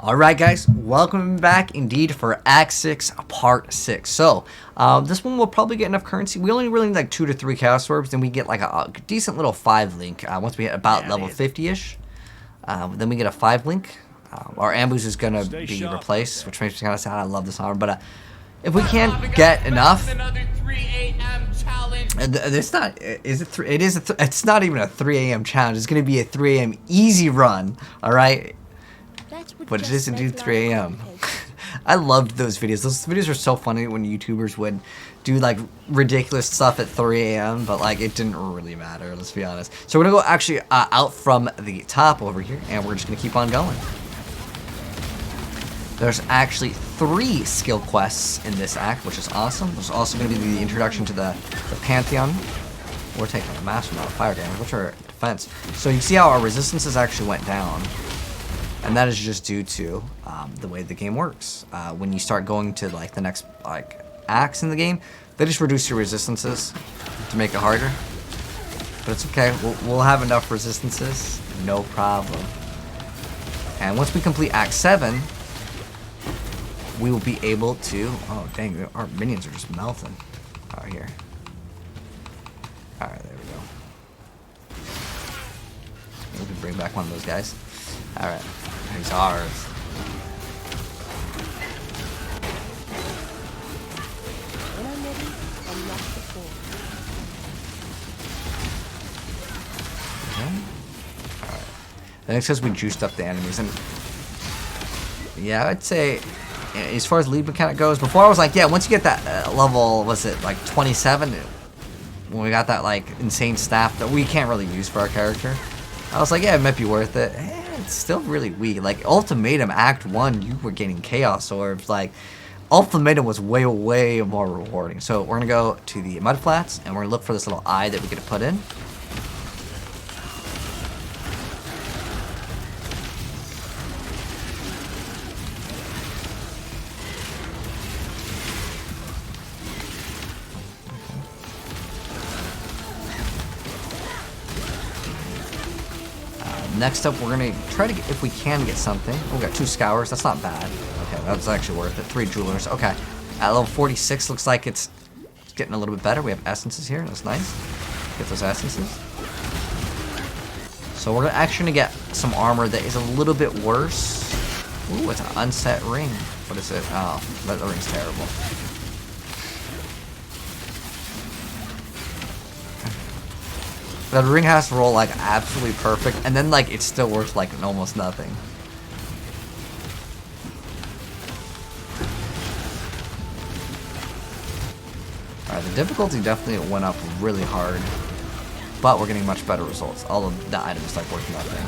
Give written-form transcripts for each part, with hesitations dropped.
Alright guys, welcome back indeed for Act 6 Part 6. So, this one will probably get enough currency. We only really need like 2 to 3 Chaos Orbs, then we get like a decent little 5 link once we hit about level 50-ish. Then we get a 5 link. Our ambush is going to be replaced, which makes me kind of sad. I love this armor, but if we can't get enough... It's not, is it it is it's not even a 3 a.m. challenge. It's going to be a 3 a.m. easy run, alright? But it is indeed 3 a.m. I loved those videos. Those videos were so funny when YouTubers would do like ridiculous stuff at 3 a.m. But like it didn't really matter, let's be honest. So we're gonna go actually out from the top over here, and we're just gonna keep on going. There's actually 3 skill quests in this act, which is awesome. There's also gonna be the introduction to the Pantheon. We're taking a massive amount of fire damage. What's our defense? So you see how our resistances actually went down. And that is just due to the way the game works. When you start going to like the next acts in the game, they just reduce your resistances to make it harder. But it's okay. We'll have enough resistances, no problem. And once we complete Act 7, we will be able to. Oh dang! Our minions are just melting out here. All right, there we go. We can bring back one of those guys. All right. He's ours. Okay. Alright. Then it says we juiced up the enemies, and yeah, I'd say as far as lead mechanic goes, before I was like, yeah, once you get that level, was it like 27? When we got that like insane staff that we can't really use for our character, I was like, yeah, it might be worth it. It's still really weak. Like Ultimatum Act 1, you were getting Chaos Orbs. Like Ultimatum was way more rewarding. So we're gonna go to the mud flats, and we're gonna look for this little eye that we get to put in. Next up, we're gonna try to get, if we can get something. Oh, we got 2 scours. That's not bad. Okay, that's actually worth it. 3 jewelers. Okay, at level 46, looks like it's getting a little bit better. We have essences here. That's nice. Get those essences. So we're actually gonna get some armor that is a little bit worse. Ooh, it's an unset ring. What is it? Oh, that ring's terrible. The ring has to roll like absolutely perfect, and then like it's still worth like almost nothing. Alright, the difficulty definitely went up really hard, but we're getting much better results. All of the items like worth nothing.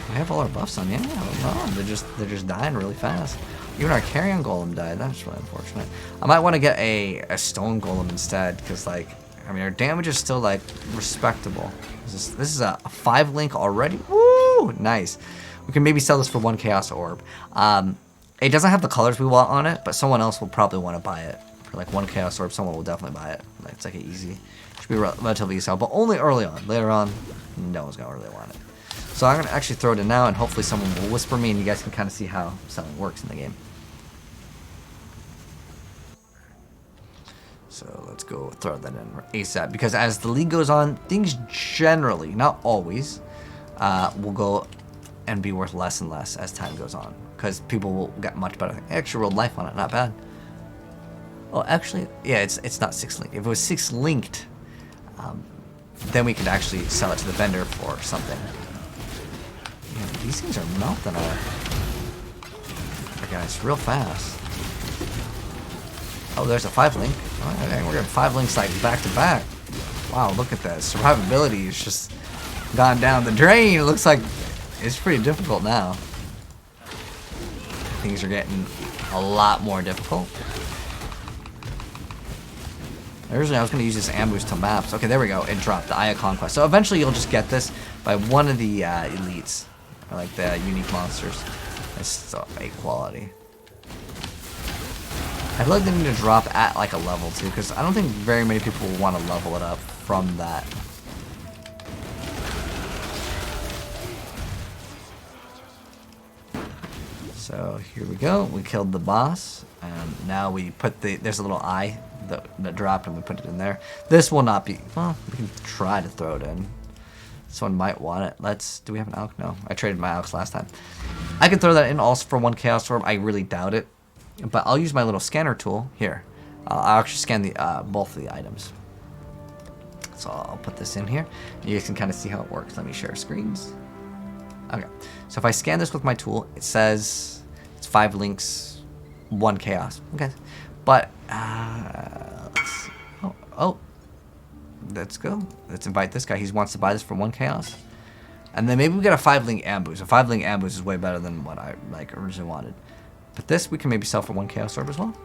I have all our buffs on, yeah. No, they're just dying really fast. Even our carrion golem died. That's really unfortunate. I might want to get a stone golem instead, because like, I mean, our damage is still like respectable. This is a 5 link already. Woo! Nice. We can maybe sell this for 1 chaos orb. It doesn't have the colors we want on it, but someone else will probably want to buy it for like 1 chaos orb. Someone will definitely buy it. Like, it's like an easy. Should be relatively easy, but only early on. Later on, no one's gonna really want it. So I'm gonna actually throw it in now, and hopefully someone will whisper me, and you guys can kind of see how selling works in the game. So let's go throw that in ASAP, because as the league goes on, things generally, not always, will go and be worth less and less as time goes on, because people will get much better. Extra rolled life on it, not bad. Oh, actually, yeah, it's not 6 linked. If it was 6 linked, then we could actually sell it to the vendor for something. Yeah, these things are melting our guys real fast. Oh, there's a 5 link. Oh, dang, we're getting 5 links like back to back. Wow, look at that. Survivability is just gone down the drain. It looks like it's pretty difficult now. Things are getting a lot more difficult. Originally, I was going to use this ambush to maps. Okay, there we go. It dropped the Eye of Conquest. So eventually, you'll just get this by one of the elites, or like the unique monsters. It's so A quality. I feel like they need to drop at like a level too, because I don't think very many people will want to level it up from that. So here we go. We killed the boss, and now we put there's a little eye that dropped, and we put it in there. This will not be, well, we can try to throw it in. Someone might want it. Do we have an Alch? No, I traded my Alch last time. I can throw that in also for 1 Chaos Orb. I really doubt it, but I'll use my little scanner tool here. I'll actually scan both of the items. So I'll put this in here. You guys can kind of see how it works. Let me share screens. Okay, so if I scan this with my tool, it says it's 5 links, 1 chaos. Okay, but let's, let's go. Let's invite this guy. He wants to buy this for 1 chaos, and then maybe we get a 5-link ambush. A 5-link ambush is way better than what I originally wanted. But this we can maybe sell for 1 chaos orb as well.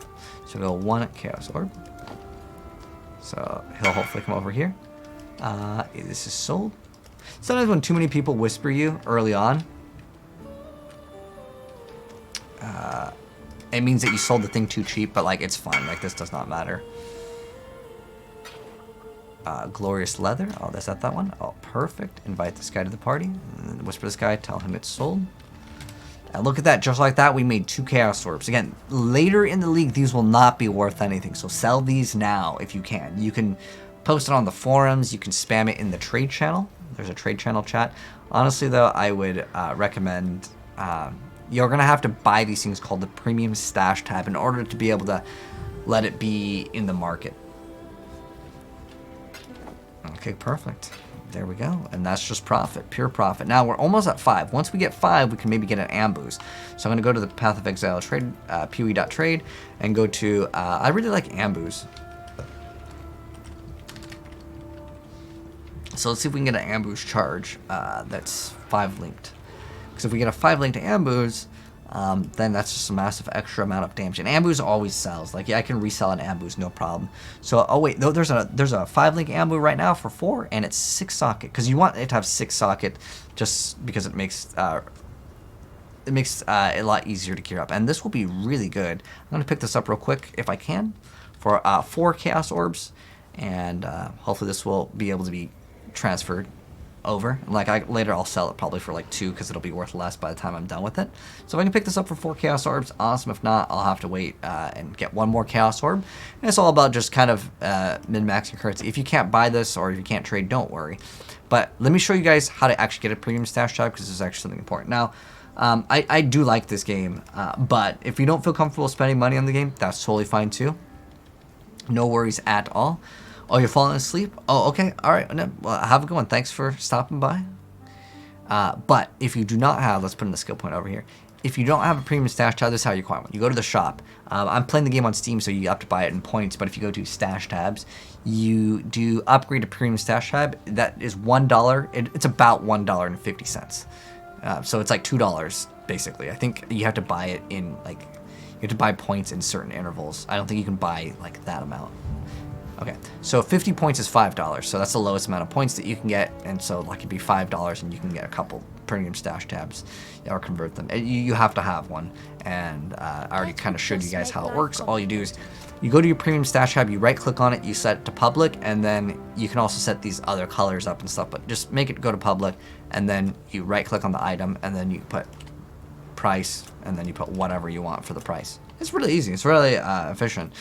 So we'll go 1 chaos orb. So he'll hopefully come over here. This is sold. Sometimes when too many people whisper you early on, it means that you sold the thing too cheap, but like it's fine. Like this does not matter. Glorious leather. Oh, that's not that one. Oh, perfect. Invite this guy to the party. And then whisper this guy, tell him it's sold. And look at that. Just like that, we made 2 chaos orbs. Again, later in the league, these will not be worth anything. So sell these now if you can. You can post it on the forums. You can spam it in the trade channel. There's a trade channel chat. Honestly, though, I would recommend... you're going to have to buy these things called the Premium Stash tab in order to be able to let it be in the market. Okay, perfect. There we go. And that's just profit, pure profit. Now we're almost at 5. Once we get 5, we can maybe get an ambush. So I'm going to go to the Path of Exile trade, PoE.trade, and go to, I really like ambush. So let's see if we can get an ambush charge that's 5 linked. Because if we get a 5 linked ambush, then that's just a massive extra amount of damage. And ambush always sells. Like, yeah, I can resell an ambush, no problem. So, oh wait, there's a 5 link ambush right now for 4, and it's 6 socket. Because you want it to have 6 socket, just because it makes it a lot easier to gear up. And this will be really good. I'm gonna pick this up real quick if I can for 4 chaos orbs, and hopefully this will be able to be transferred over. Like later I'll sell it probably for like 2 because it'll be worth less by the time I'm done with it. So if I can pick this up for 4 chaos orbs, awesome. If not, I'll have to wait and get 1 more chaos orb. And it's all about just kind of min-maxing currency. If you can't buy this or if you can't trade, don't worry. But let me show you guys how to actually get a premium stash tab, because this is actually something important. Now, I do like this game, but if you don't feel comfortable spending money on the game, that's totally fine too. No worries at all. Oh, you're falling asleep? Oh, okay. All right. Well, have a good one. Thanks for stopping by. But if you do not have, let's put in the skill point over here. If you don't have a premium stash tab, this is how you acquire one. You go to the shop. I'm playing the game on Steam, so you have to buy it in points. But if you go to stash tabs, you do upgrade to premium stash tab. That is $1. It's about $1.50. So it's like $2 basically. I think you have to buy it in like, you have to buy points in certain intervals. I don't think you can buy like that amount. Okay, so 50 points is $5, so that's the lowest amount of points that you can get, and so like it'd be $5 and you can get a couple premium stash tabs or convert them. You have to have one, and I already kind of showed you guys how it works. All you do is you go to your premium stash tab, you right click on it, you set it to public, and then you can also set these other colors up and stuff, but just make it go to public, and then you right click on the item, and then you put price, and then you put whatever you want for the price. It's really easy, it's really efficient,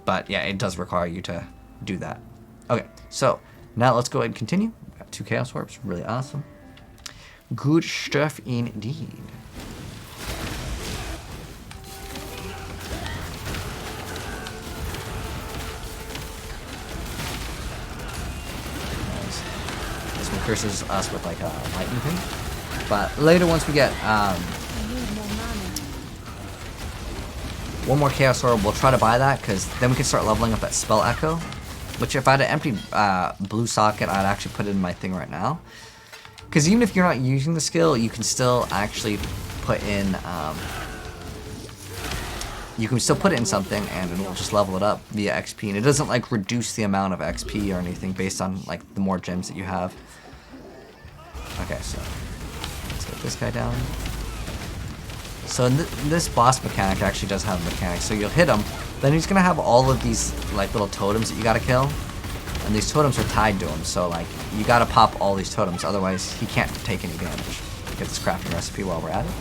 but yeah, it does require you to do that. Okay, so now let's go ahead and continue. We've got 2 chaos orbs, really awesome. Good stuff indeed. Nice. This one curses us with like a lightning thing, but later once we get 1 more chaos orb, we'll try to buy that, because then we can start leveling up that spell echo. Which if I had an empty blue socket, I'd actually put it in my thing right now. Because even if you're not using the skill, you can still actually put in, you can still put it in something and it will just level it up via XP. And it doesn't like reduce the amount of XP or anything based on like the more gems that you have. Okay, so let's get this guy down. So this boss mechanic actually does have a mechanic. So you'll hit him, then he's gonna have all of these like little totems that you gotta kill, and these totems are tied to him. So like you gotta pop all these totems, otherwise he can't take any damage. Get this crafting recipe while we're at it.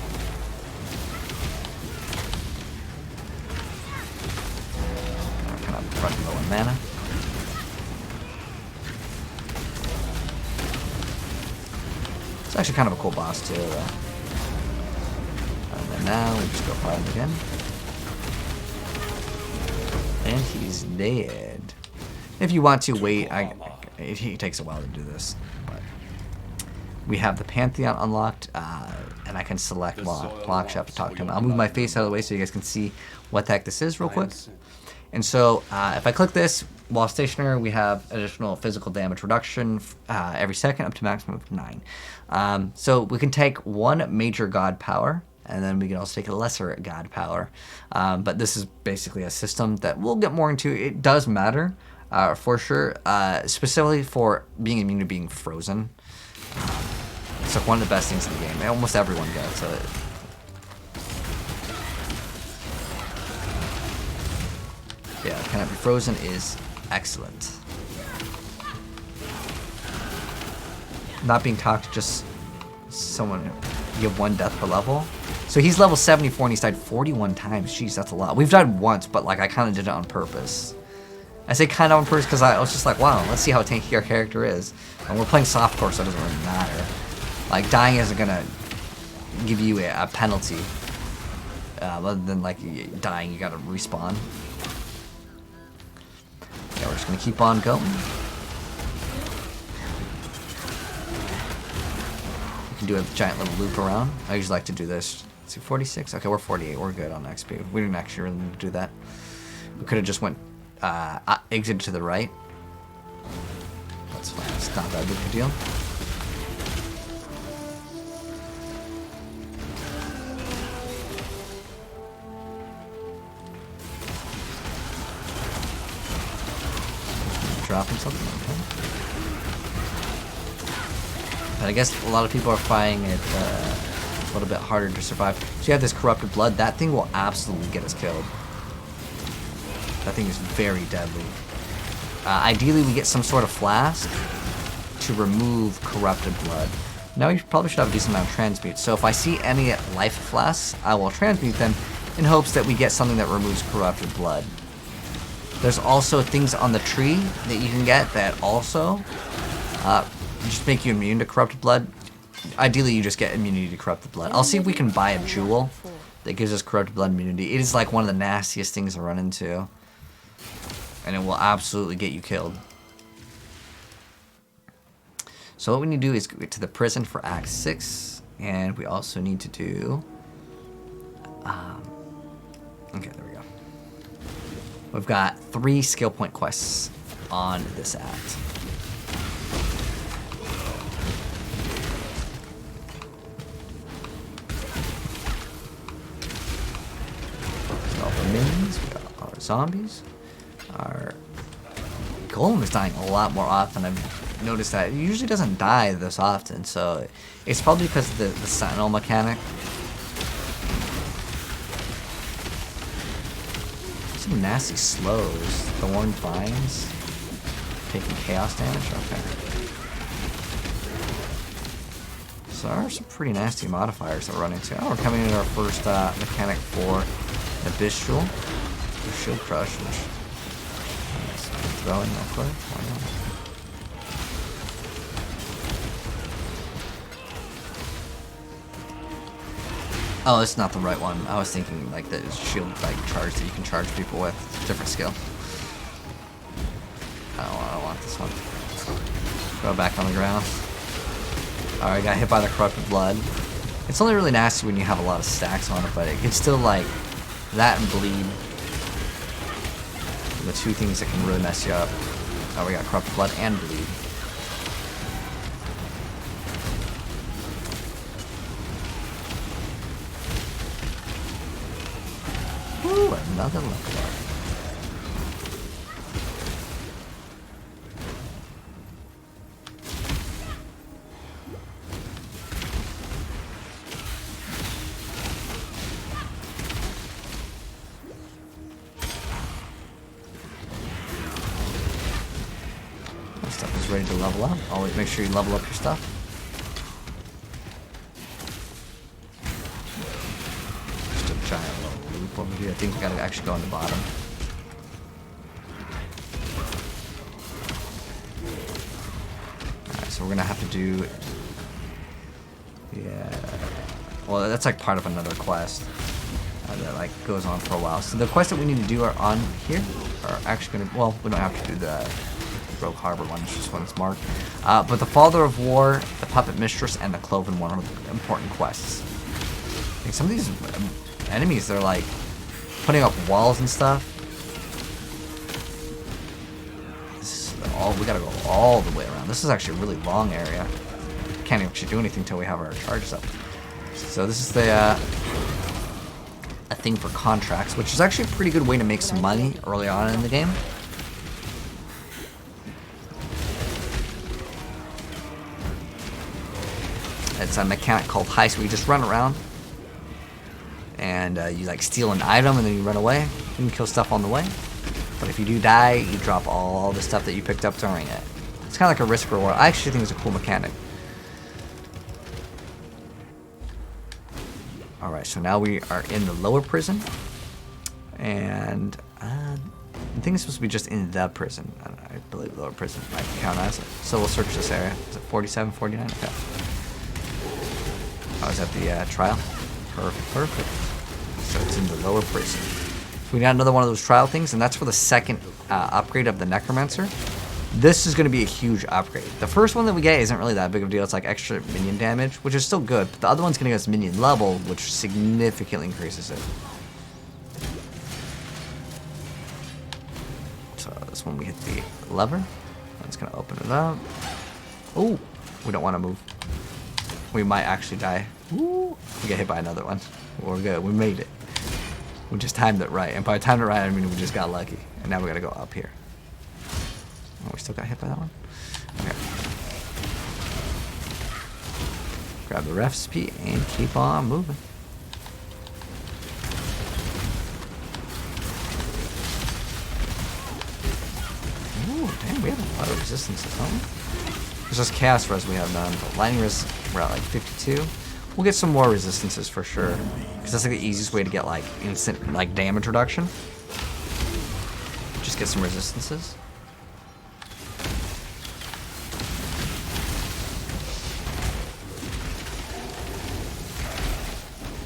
running low on mana. It's actually kind of a cool boss too, though. And then now we just go fire him again. And he's dead. If you want to wait, it takes a while to do this, but we have the Pantheon unlocked, and I can select Lockshop to talk to him. I'll move my face out of the way so you guys can see what the heck this is real quick. And so if I click this, while stationary, we have additional physical damage reduction every second up to maximum of 9. So we can take one major god power, and then we can also take a lesser god power. But this is basically a system that we'll get more into. It does matter, for sure, specifically for being immune to being frozen. It's like one of the best things in the game. Almost everyone gets it. Yeah, cannot be frozen is excellent. Not being talked to just someone, you have 1 death per level. So he's level 74 and he's died 41 times. Jeez, that's a lot. We've died once, but like I kind of did it on purpose. I say kind of on purpose because I was just like, wow, let's see how tanky our character is. And we're playing softcore, so it doesn't really matter. Like, dying isn't gonna give you a penalty. Other than like dying, you gotta respawn. Yeah, we're just gonna keep on going. You can do a giant little loop around. I usually like to do this. Let's see, 46? Okay, we're 48. We're good on XP. We didn't actually really need to do that. We could have just went exited to the right. That's fine. It's not that big of a deal. Dropping something, okay. But I guess a lot of people are finding it a little bit harder to survive. So you have this corrupted blood. That thing will absolutely get us killed. That thing is very deadly. Ideally, we get some sort of flask to remove corrupted blood. Now we probably should have a decent amount of transmute. So if I see any life flasks, I will transmute them in hopes that we get something that removes corrupted blood. There's also things on the tree that you can get that also just make you immune to corrupted blood. Ideally, you just get immunity to corrupted blood. I'll see if we can buy a jewel that gives us corrupted blood immunity. It is like one of the nastiest things to run into. And it will absolutely get you killed. So what we need to do is get to the prison for Act 6. And we also need to do... okay, there we go. We've got 3 skill point quests on this act. So for minions, we got our zombies. Our golem is dying a lot more often. I've noticed that it usually doesn't die this often, so it's probably because of the sentinel mechanic. Some nasty slows. Thorn vines. Taking chaos damage? Okay. So there are some pretty nasty modifiers that we're running into. Oh, we're coming into our first mechanic for Abyss Jewel. Shield Crush, which throwing real quick. Why not? Oh, it's not the right one. I was thinking like the shield like charge that you can charge people with. Different skill. I don't want this one. Go back on the ground. Alright, got hit by the corrupted blood. It's only really nasty when you have a lot of stacks on it, but it can still like that and bleed. The 2 things that can really mess you up. Oh, we got corrupted blood and bleed. Ooh, another lucky bar. Stuff is ready to level up. Always make sure you level up your stuff. Just a giant little loop over here. I think we gotta actually go on the bottom. we're gonna have to do. Yeah. Well, that's like part of another quest that like goes on for a while. So the quests that we need to do are on here. Are actually gonna. Well, we don't have to do the Rogue Harbor one. It's just when it's marked. But the Father of War, the Puppet Mistress, and the Cloven one are the important quests. Like some of these enemies, they're like putting up walls and stuff. We gotta go all the way around. This is actually a really long area. Can't actually do anything until we have our charges up. So this is the a thing for contracts, which is actually a pretty good way to make some money early on in the game. It's a mechanic called heist where you just run around and you like steal an item and then you run away. You can kill stuff on the way. But if you do die, you drop all the stuff that you picked up during it. It's kind of like a risk reward. I actually think it's a cool mechanic. Alright, so now we are in the lower prison. And I think it's supposed to be just in the prison. I believe lower prison might count as it. So we'll search this area. Is it 47, 49? Okay. Oh, is that the trial? Perfect, perfect. So it's in the lower prison. We got another one of those trial things, and that's for the second upgrade of the Necromancer. This is going to be a huge upgrade. The first one that we get isn't really that big of a deal. It's like extra minion damage, which is still good. But the other one's going to get us minion level, which significantly increases it. So this one we hit the lever. That's going to open it up. Oh, we don't want to move. We might actually die. Ooh, we get hit by another one. We're good. We made it. We just timed it right. And by timed it right, I mean we just got lucky. And now we got to go up here. Oh, we still got hit by that one? Okay. Grab the recipe and keep on moving. Ooh, damn, we have a lot of resistances, don't we? It's just chaos res we have none, but lightning res we're at like 52. We'll get some more resistances for sure, because that's like the easiest way to get like instant like damage reduction. Just get some resistances.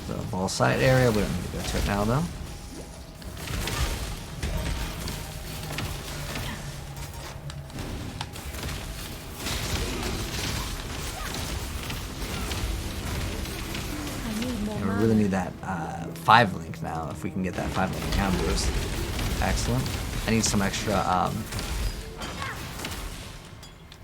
The ball site area, we don't need to go to it now though. We really need that 5 link now. If we can get that 5 link count boost, excellent. I need some extra.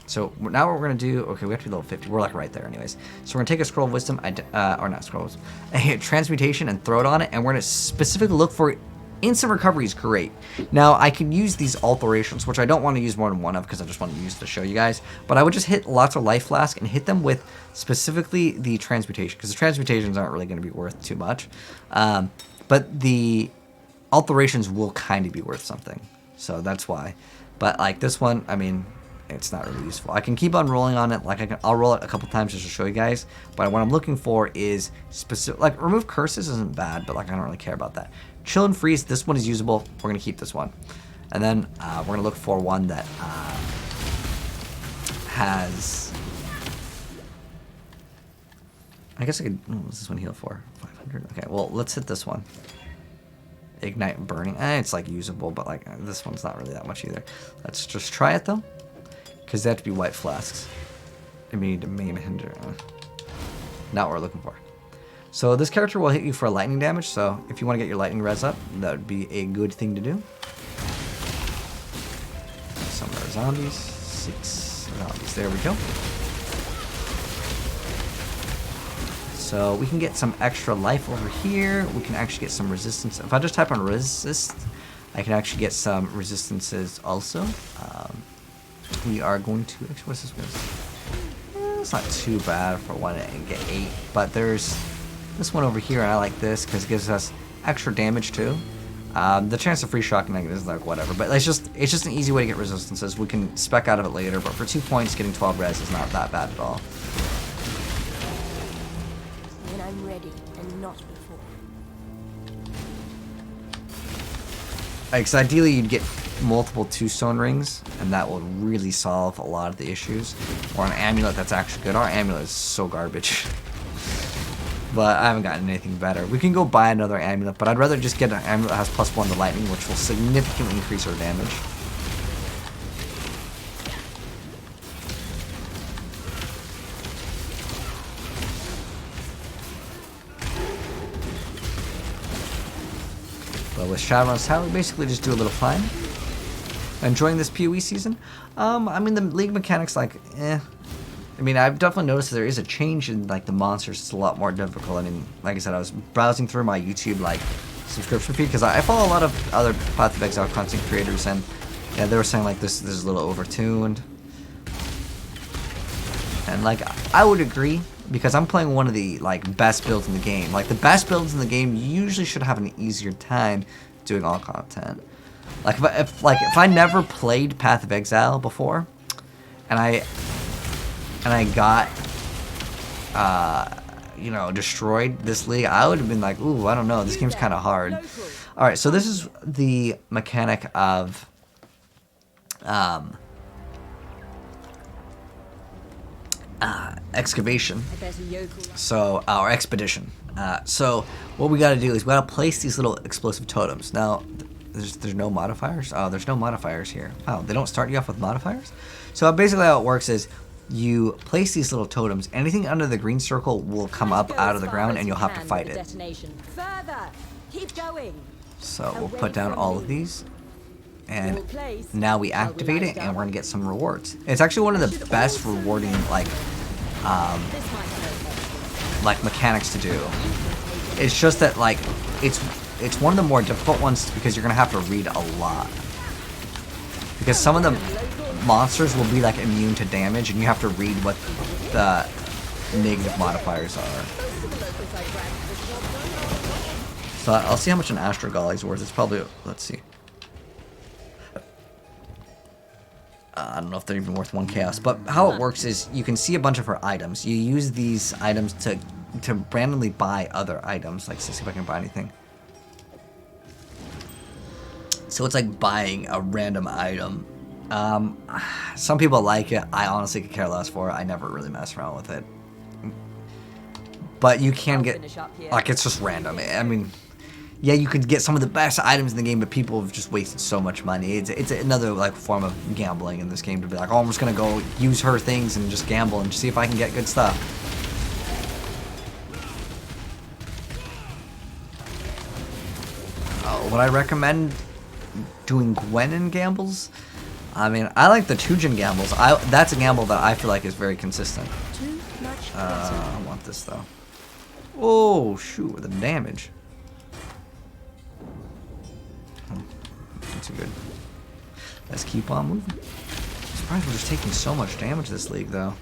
So now what we're gonna do? Okay, we have to be level 50. We're like right there, anyways. So we're gonna take a scroll of wisdom, or not scroll of wisdom, a transmutation, and throw it on it, and we're gonna specifically look for instant recovery is great. Now I can use these alterations, which I don't want to use more than one of because I just want to use to show you guys. But I would just hit lots of life flask and hit them with specifically the transmutation, because the transmutations aren't really going to be worth too much. But the alterations will kind of be worth something, so that's why. But like this one, I mean, it's not really useful. I can keep on rolling on it. Like I'll roll it a couple times just to show you guys. But what I'm looking for is specific. Like remove curses isn't bad, but like I don't really care about that. Chill and freeze. This one is usable. We're gonna keep this one, and then we're gonna look for one that has. I guess I could. What's this one heal for? 500. Okay. Well, let's hit this one. Ignite burning. It's like usable, but like this one's not really that much either. Let's just try it though, because they have to be white flasks. And we need to maim hinder. Not what we're looking for. So this character will hit you for lightning damage, so if you want to get your lightning res up, that would be a good thing to do. Some of our zombies. 6 zombies. There we go. So we can get some extra life over here. We can actually get some resistance. If I just type on resist, I can actually get some resistances also. We are going to... Actually, what's this? It's not too bad for one and get 8, but there's... this one over here, and I like this because it gives us extra damage too. The chance of free shocking is like whatever, but it's just an easy way to get resistances. We can spec out of it later, but for 2 points, getting 12 res is not that bad at all. When I'm ready, and not before. Because ideally you'd get multiple 2-stone rings, and that will really solve a lot of the issues. Or an amulet that's actually good. Our amulet is so garbage. But I haven't gotten anything better. We can go buy another amulet, but I'd rather just get an amulet that has +1 to lightning, which will significantly increase our damage. But with Shadowrun's Tower, we basically just do a little climb. Enjoying this PoE season? I mean, the league mechanics, like, eh. I mean, I've definitely noticed there is a change in, like, the monsters. It's a lot more difficult. I mean, like I said, I was browsing through my YouTube, like, subscription feed, because I follow a lot of other Path of Exile content creators, and, yeah, they were saying, like, this is a little overtuned. And, like, I would agree, because I'm playing one of the, like, best builds in the game. Like, the best builds in the game usually should have an easier time doing all content. Like, if I never played Path of Exile before, and I got, you know, destroyed this league, I would have been like, ooh, I don't know, this game's kind of hard. Alright, so this is the mechanic of, excavation. So, or expedition. So, what we gotta do is we gotta place these little explosive totems. Now, there's no modifiers? Oh, there's no modifiers here. Wow, they don't start you off with modifiers? So, basically how it works is, you place these little totems, anything under the green circle will come up out of the ground and you'll have to fight it. So we'll put down all of these, and now we activate it and we're gonna get some rewards. It's actually one of the best rewarding like mechanics to do. It's just that like it's one of the more difficult ones because you're gonna have to read a lot. Because some of the monsters will be like immune to damage, and you have to read what the negative modifiers are. So I'll see how much an Astrogall is worth. It's probably, let's see. I don't know if they're even worth 1 chaos, but how it works is you can see a bunch of her items. You use these items to randomly buy other items. Like, let's see if I can buy anything. So it's like buying a random item. Some people like it. I honestly could care less for it. I never really mess around with it. But you can get, like, it's just random. I mean, yeah, you could get some of the best items in the game, but people have just wasted so much money. It's another, like, form of gambling in this game to be like, oh, I'm just gonna go use her things and just gamble and see if I can get good stuff. Would I recommend doing Gwenin gambles? I mean, I like the Tujin gambles. That's a gamble that I feel like is very consistent. I want this though. Oh shoot, the damage. Not too good. Let's keep on moving. I'm surprised we're just taking so much damage this league though.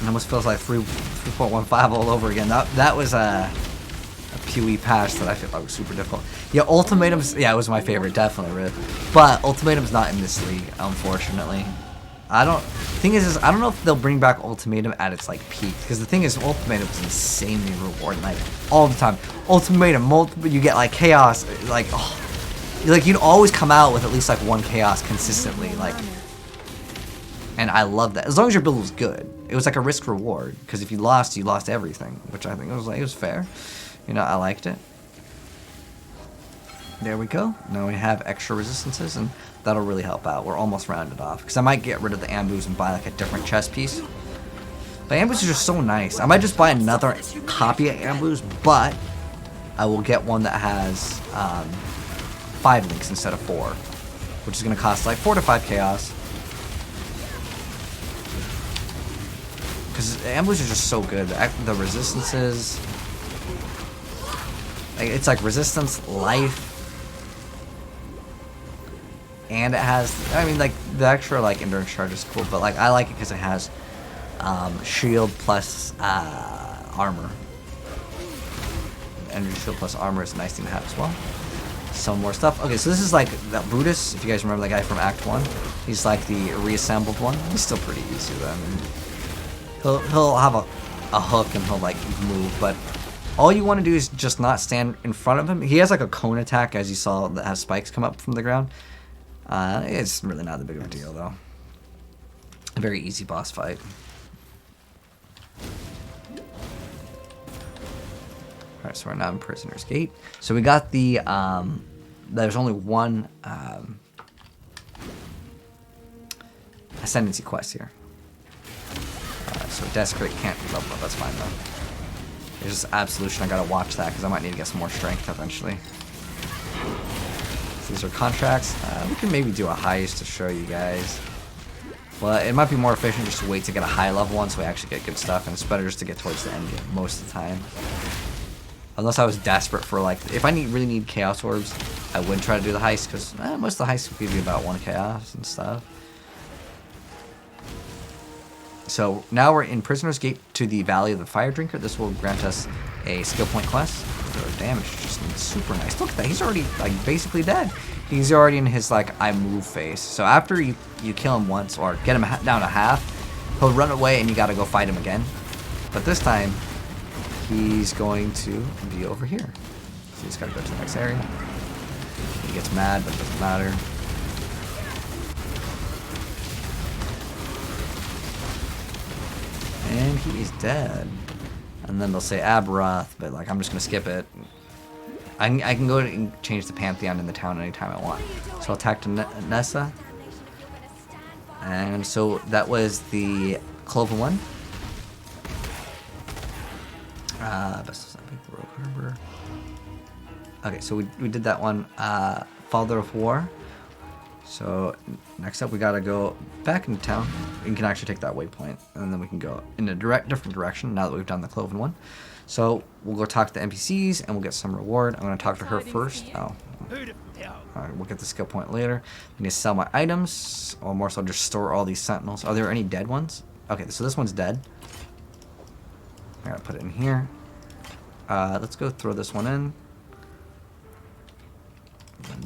It almost feels like 3.15 all over again. That was a PoE patch that I feel like was super difficult. Yeah, Ultimatum's, yeah, it was my favorite, definitely, really. But Ultimatum's not in this league, unfortunately. Thing is I don't know if they'll bring back Ultimatum at its, like, peak. Because the thing is, Ultimatum is insanely rewarding, like, all the time. Ultimatum, you get, like, chaos, like, oh. Like, you'd always come out with at least, like, 1 chaos consistently, like. And I love that. As long as your build was good. It was like a risk reward. Because if you lost everything. Which I think it was fair. You know, I liked it. There we go. Now we have extra resistances, and that'll really help out. We're almost rounded off. Because I might get rid of the Ambus and buy, like, a different chest piece. But Ambus is just so nice. I might just buy another copy of Ambus, but I will get one that has 5 links instead of 4. Which is going to cost, like, 4 to 5 chaos. Because Ambus are just so good. The resistances... It's like resistance, life, and it has, I mean, like, the extra, like, endurance charge is cool, but, like, I like it because it has shield plus armor. Energy shield plus armor is a nice thing to have as well. Some more stuff. Okay, so this is, like, that Brutus, if you guys remember that guy from Act 1. He's, like, the reassembled one. He's still pretty easy, though. I mean, he'll have a hook and he'll, like, move, but All you want to do is just not stand in front of him. He has like a cone attack, as you saw, that has spikes come up from the ground. It's really not that big of a deal, though. A very easy boss fight. Alright, so we're now in Prisoner's Gate. So we got the, there's only one Ascendancy quest here. So Desecrate can't be leveled up, that's fine though. There's just Absolution, I gotta watch that because I might need to get some more strength eventually. So these are contracts. We can maybe do a heist to show you guys. But it might be more efficient just to wait to get a high level one so we actually get good stuff, and it's better just to get towards the end game most of the time. Unless I was desperate for, like, if I really need Chaos Orbs, I wouldn't try to do the heist, because most of the heists will give you about 1 Chaos and stuff. So now we're in Prisoner's Gate to the Valley of the Fire Drinker. This will grant us a skill point quest. The damage is just super nice. Look at that, he's already, like, basically dead. He's already in his, like, I move phase. So after you kill him once, or get him down to half, he'll run away and you gotta go fight him again. But this time, he's going to be over here. So he's gotta go to the next area. He gets mad, but it doesn't matter. And he is dead. And then they'll say Aberoth, but like I'm just gonna skip it. I can go and change the Pantheon in the town anytime I want. So I'll attack to Nessa. And so that was the Cloven one. Best of Rogue Harbor. Okay, so we did that one. Father of War. So next up we gotta go back into town. We can actually take that waypoint, and then we can go in a different direction now that we've done the Cloven one. So we'll go talk to the NPCs and we'll get some reward. I'm gonna talk to her first. Oh, alright, we'll get the skill point later. I need to sell my items, or more so just store all these sentinels. Are there any dead ones? Okay, so this one's dead. I gotta put it in here. Let's go throw this one in.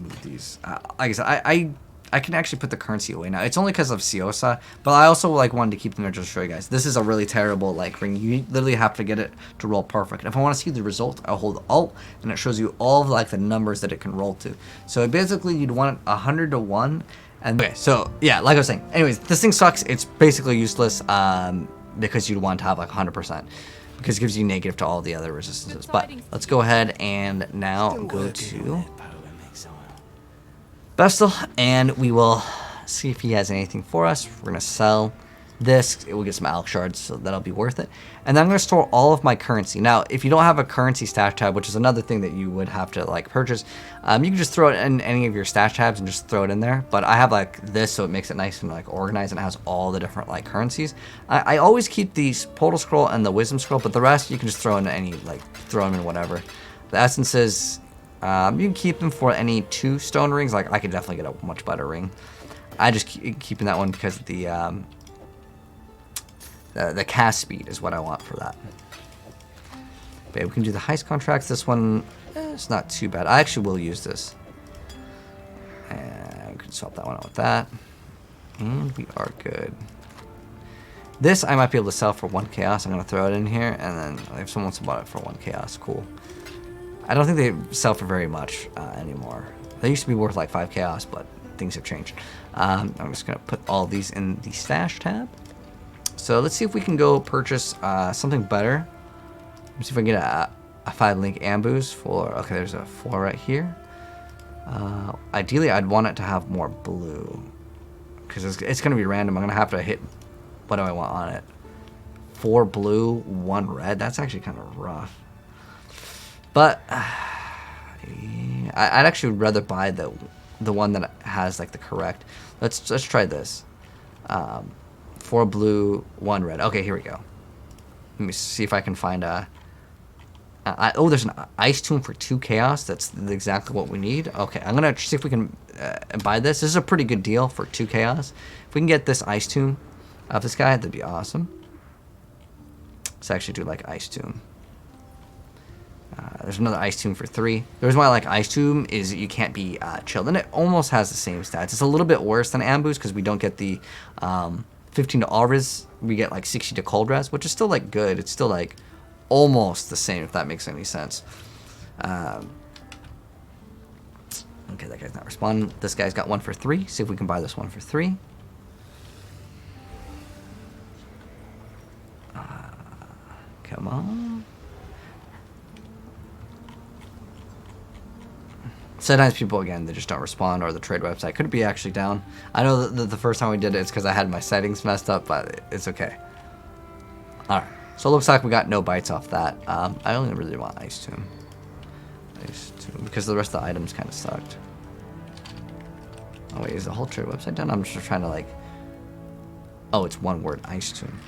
Move these. Like I said, I can actually put the currency away now. It's only because of Siosa, but I also like wanted to keep them there just to show you guys. This is a really terrible like ring. You literally have to get it to roll perfect. If I want to see the result, I'll hold Alt, and it shows you all of like the numbers that it can roll to. So basically, you'd want it 100 to 1. And okay, so yeah, like I was saying. Anyways, this thing sucks. It's basically useless because you'd want to have like 100%. Because it gives you negative to all the other resistances. But let's go ahead and now go to Vestal, and we will see if he has anything for us. We're going to sell this. It will get some Alch shards, so that'll be worth it. And then I'm going to store all of my currency. Now, if you don't have a currency stash tab, which is another thing that you would have to like purchase, you can just throw it in any of your stash tabs and just throw it in there. But I have like this, so it makes it nice and like organized, and it has all the different like currencies. I always keep the Portal Scroll and the Wisdom Scroll, but the rest you can just throw in any, like throw them in whatever. The Essences, you can keep them for any 2 stone rings. Like I could definitely get a much better ring. I just keeping that one because the cast speed is what I want for that. But yeah, we can do the heist contracts. This one, it's not too bad. I actually will use this. And we can swap that one out with that. And we are good. This I might be able to sell for 1 chaos. I'm going to throw it in here. And then if someone wants to buy it for 1 chaos, cool. I don't think they sell for very much anymore. They used to be worth like 5 chaos, but things have changed. I'm just going to put all these in the stash tab. So let's see if we can go purchase something better. Let's see if I can get a 5-link ambush for... Okay, there's a 4 right here. Ideally, I'd want it to have more blue. Because it's going to be random. I'm going to have to hit... What do I want on it? 4 blue, 1 red. That's actually kind of rough. But I'd actually rather buy the one that has like the correct. Let's try this. 4 blue, 1 red. Okay, here we go. Let me see if I can find a. Oh, there's an ice tomb for 2 chaos. That's exactly what we need. Okay, I'm gonna see if we can buy this. This is a pretty good deal for 2 chaos. If we can get this ice tomb of this guy, that'd be awesome. Let's actually do like ice tomb. There's another Ice Tomb for 3. The reason why I like Ice Tomb is you can't be chilled. And it almost has the same stats. It's a little bit worse than Ambush because we don't get the 15 to all res. We get like 60 to cold res, which is still like good. It's still like almost the same, if that makes any sense. Okay, that guy's not responding. This guy's got 1 for 3. See if we can buy this 1 for 3. Come on. Sometimes people, again, they just don't respond, or the trade website could be actually down. I know that the first time we did it, it's because I had my settings messed up, but it's okay. Alright, so it looks like we got no bites off that. I only really want Ice Tomb. Ice Tomb, because the rest of the items kind of sucked. Oh wait, is the whole trade website done? I'm just trying to like... Oh, it's one word, Ice Tomb.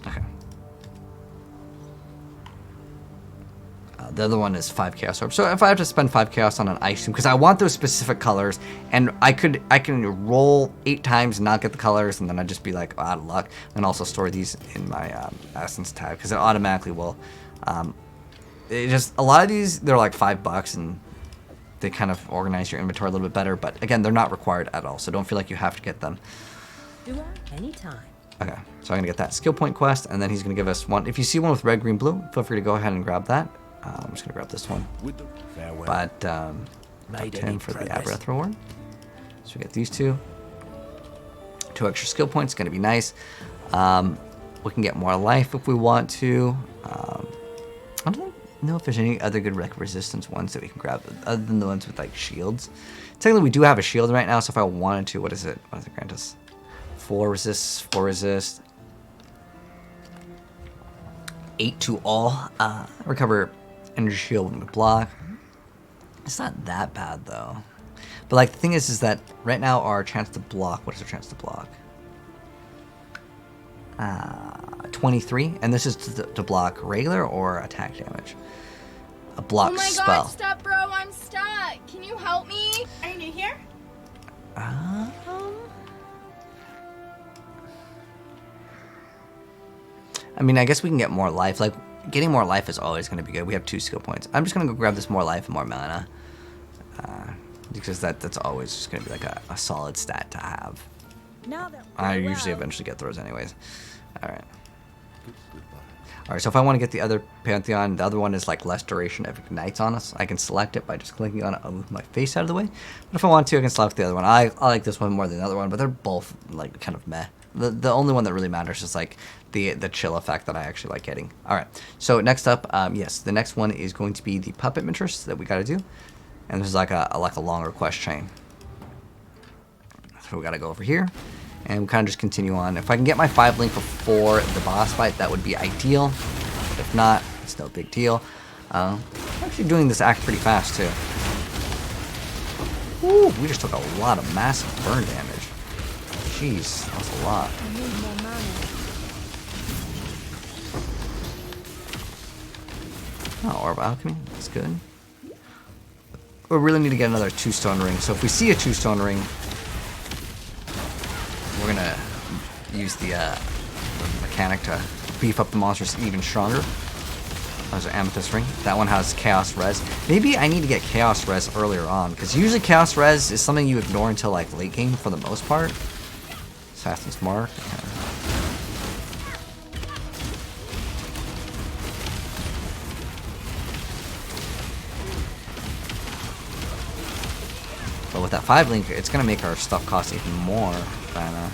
Okay. The other one is 5 Chaos Orbs. So if I have to spend 5 Chaos on an Ice Tomb, because I want those specific colors, and I can roll 8 times and not get the colors, and then I'd just be like, oh, out of luck. And also store these in my Essence tab, because it automatically will. It just, a lot of these, they're like $5, and they kind of organize your inventory a little bit better, but again, they're not required at all, so don't feel like you have to get them. Do I? Anytime. Okay, so I'm gonna get that skill point quest, and then he's gonna give us one. If you see one with red, green, blue, feel free to go ahead and grab that. I'm just gonna grab this one. But 10 for the Aberrath reward. So we get these 2. 2 extra skill points, gonna be nice. We can get more life if we want to. I don't know if there's any other good resistance ones that we can grab other than the ones with like shields. Technically, we do have a shield right now, so if I wanted to, what does it grant us? 4 resist, 4 resist. 8 to all. Recover energy shield when we block. It's not that bad though. But like the thing is that right now our chance to block, what is our chance to block? 23, and this is to block regular or attack damage. A block spell. Oh my god, stop bro, I'm stuck. Can you help me? Are you new here? I mean, I guess we can get more life. Like, getting more life is always going to be good. We have 2 skill points. I'm just going to go grab this more life and more mana. Because that's always just going to be like a solid stat to have. Now that I usually eventually get those anyways. Alright. Alright, so if I want to get the other Pantheon, the other one is like less duration if it ignites on us. I can select it by just clicking on it. I'll move my face out of the way. But if I want to, I can select the other one. I like this one more than the other one, but they're both like kind of meh. The only one that really matters is like the chill effect that I actually like getting. Alright, so next up, yes, the next one is going to be the Puppet Mistress that we got to do. And this is like a longer quest chain. So we got to go over here. And we kind of just continue on. If I can get my 5 link before the boss fight, that would be ideal. If not, it's no big deal. I'm actually doing this act pretty fast too. Ooh, we just took a lot of massive burn damage. Jeez, that's a lot. I need more mana. Oh, Orb Alchemy, that's good. We really need to get another 2-stone ring. So if we see a 2-stone ring, we're gonna use the mechanic to beef up the monsters even stronger. There's an Amethyst ring. That one has Chaos Res. Maybe I need to get Chaos Res earlier on, because usually Chaos Res is something you ignore until like late game for the most part. Assassin's Mark. But with that 5 link, it's gonna make our stuff cost even more mana.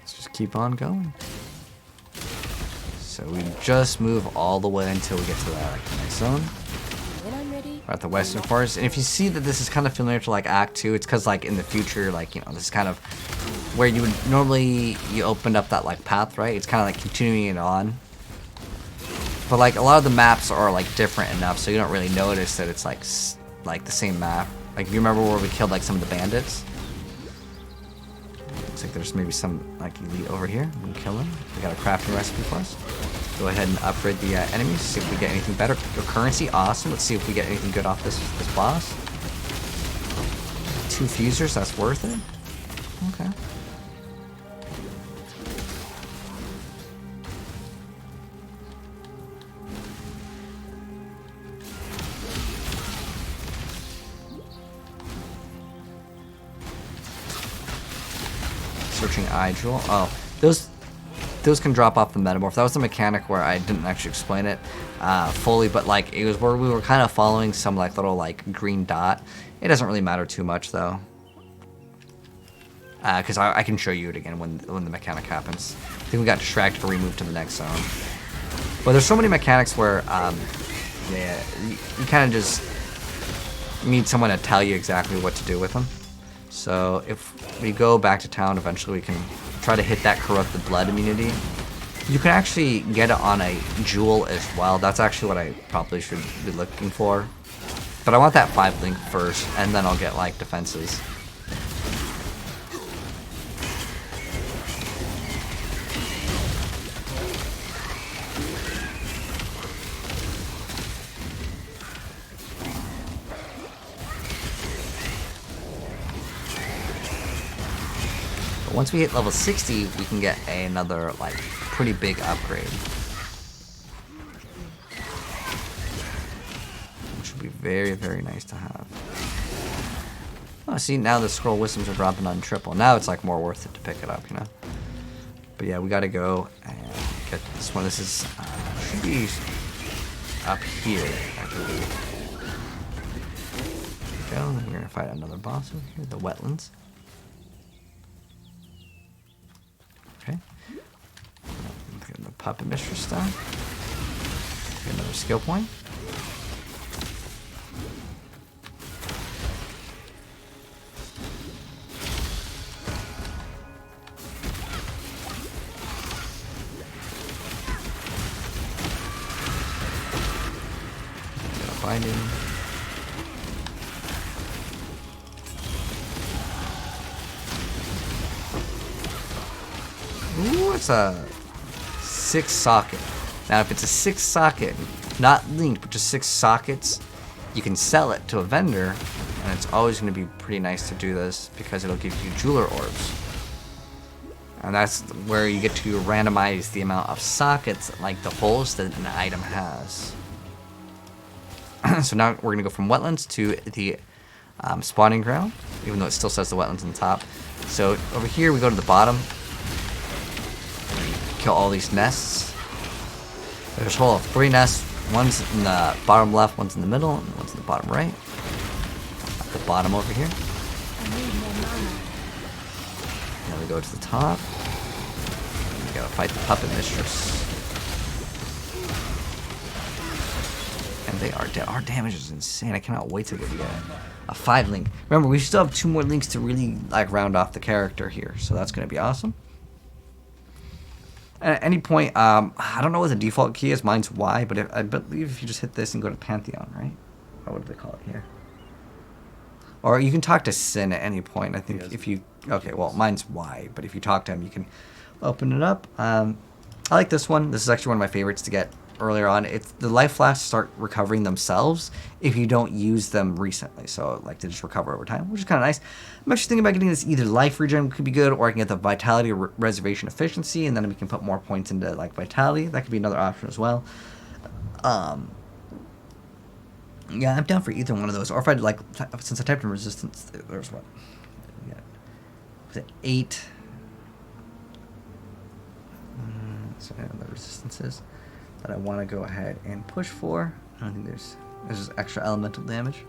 Let's just keep on going. So we just move all the way until we get to that like, nice zone. When I'm ready. We're at the Western Forest, and if you see that this is kind of familiar to like Act 2, it's because like in the future, like, you know, this is kind of where you would normally, you opened up that like path, right? It's kind of like continuing it on. But like a lot of the maps are like different enough, so you don't really notice that it's like the same map. Like if you remember where we killed like some of the bandits. Looks like there's maybe some like elite over here. We can kill them. We got a crafting recipe for us. Go ahead and upgrade the enemies, see if we get anything better. Your currency, awesome. Let's see if we get anything good off this boss. 2 fusers, that's worth it. Okay. Searching eye jewel. Oh, those can drop off the metamorph. That was the mechanic where I didn't actually explain it fully, but like it was where we were kind of following some like little like green dot. It doesn't really matter too much though, because I can show you it again when the mechanic happens. I think we got distracted or removed to the next zone. But there's so many mechanics where yeah, you kind of just need someone to tell you exactly what to do with them. So if we go back to town, eventually we can try to hit that corrupted blood immunity. You can actually get it on a jewel as well. That's actually what I probably should be looking for. But I want that 5 link first, and then I'll get like defenses. Once we hit level 60, we can get another, like, pretty big upgrade. Which would be very, very nice to have. Oh, see, now the scroll wisdoms are dropping on triple. Now it's, like, more worth it to pick it up, you know? But yeah, we gotta go and get this one. This is, should be up here, I believe. There we go. We're gonna fight another boss over here, the wetlands. Okay. Get the puppet mistress stuff. Get another skill point. Get a binding. Ooh, it's a 6 socket. Now, if it's a 6 socket, not linked, but just 6 sockets, you can sell it to a vendor, and it's always going to be pretty nice to do this because it'll give you jeweler orbs. And that's where you get to randomize the amount of sockets, like the holes that an item has. So now we're going to go from wetlands to the spawning ground, even though it still says the wetlands on the top. So over here, we go to the bottom. Kill all these nests. There's a total of 3 nests. One's in the bottom left, one's in the middle, and one's in the bottom right. At the bottom over here. Now we go to the top. We gotta fight the puppet mistress. And they are dead. Our damage is insane. I cannot wait to get a 5 link. Remember, we still have 2 more links to really like round off the character here, so that's gonna be awesome. At any point, I don't know what the default key is. Mine's Y, but I believe if you just hit this and go to Pantheon, right? Or what do they call it here? Or you can talk to Sin at any point. I think if you... Okay, well, mine's Y, but if you talk to him, you can open it up. I like this one. This is actually one of my favorites to get earlier on. It's the life flasks start recovering themselves if you don't use them recently. So, like, they just recover over time, which is kind of nice. I'm actually thinking about getting this either life regen could be good, or I can get the vitality or reservation efficiency, and then we can put more points into, like, vitality. That could be another option as well. Yeah, I'm down for either one of those. Or if I'd like, since I typed in resistance, there's what? Yeah. Was it 8? So the resistances that I want to go ahead and push for. I don't think there's just extra elemental damage,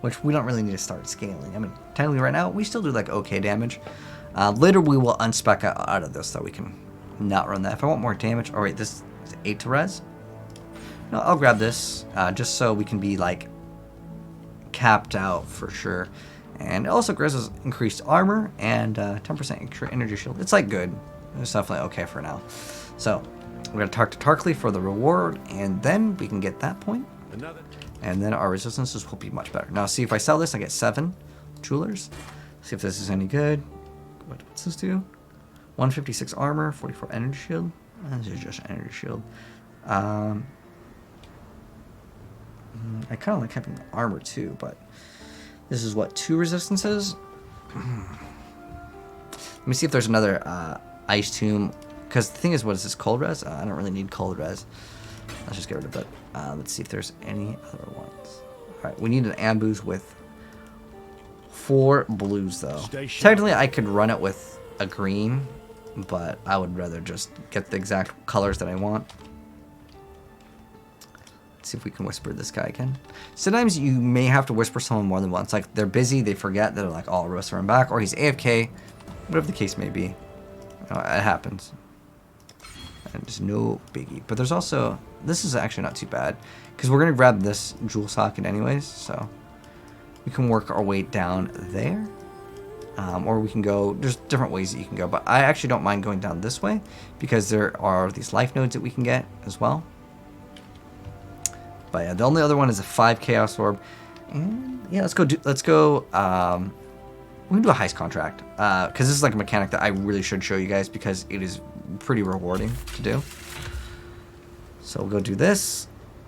which we don't really need to start scaling. I mean, technically right now, we still do like okay damage. Later we will unspec out of this so we can not run that. If I want more damage, oh wait, this is 8 to res. No, I'll grab this, just so we can be like capped out for sure. And it also gives us increased armor and 10% extra energy shield. It's like good. It's definitely okay for now. So we're gonna talk to Tarkly for the reward, and then we can get that point. And then our resistances will be much better. Now, see if I sell this, I get 7 jewelers. See if this is any good. What's this do? 156 armor, 44 energy shield. This is just energy shield. I kind of like having armor too, but this is what, 2 resistances? Let me see if there's another ice tomb. Because the thing is, what is this, cold res? I don't really need cold res. Let's just get rid of it. Let's see if there's any other ones. Alright, we need an ambush with 4 blues, though. Technically, I could run it with a green, but I would rather just get the exact colors that I want. Let's see if we can whisper this guy again. Sometimes you may have to whisper someone more than once. Like, they're busy, they forget, they're like, oh, I'll whisper him back, or he's AFK, whatever the case may be. It happens. And it's no biggie. But there's also, this is actually not too bad, because we're going to grab this jewel socket anyways, so we can work our way down there. Or we can go, there's different ways that you can go, but I actually don't mind going down this way, because there are these life nodes that we can get as well. But yeah, the only other one is a 5 Chaos Orb. And yeah, we can do a heist contract. Because this is like a mechanic that I really should show you guys, because it is pretty rewarding to do. So we'll go do this.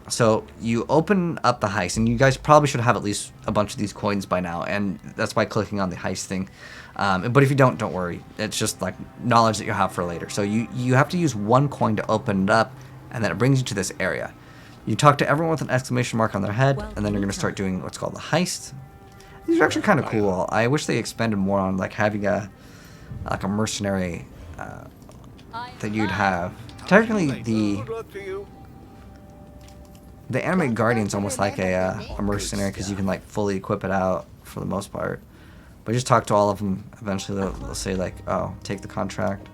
So you open up the heist, and you guys probably should have at least a bunch of these coins by now, and that's by clicking on the heist thing. But if you don't worry. It's just like knowledge that you have for later. So you have to use 1 coin to open it up, and then it brings you to this area. You talk to everyone with an exclamation mark on their head, and then you're going to start doing what's called the heist. These are actually kind of cool. I wish they expanded more on like having a mercenary that you'd have. Technically, the animated guardian's almost like a mercenary, because you can like fully equip it out for the most part. But just talk to all of them. Eventually, they'll say like, "Oh, take the contract."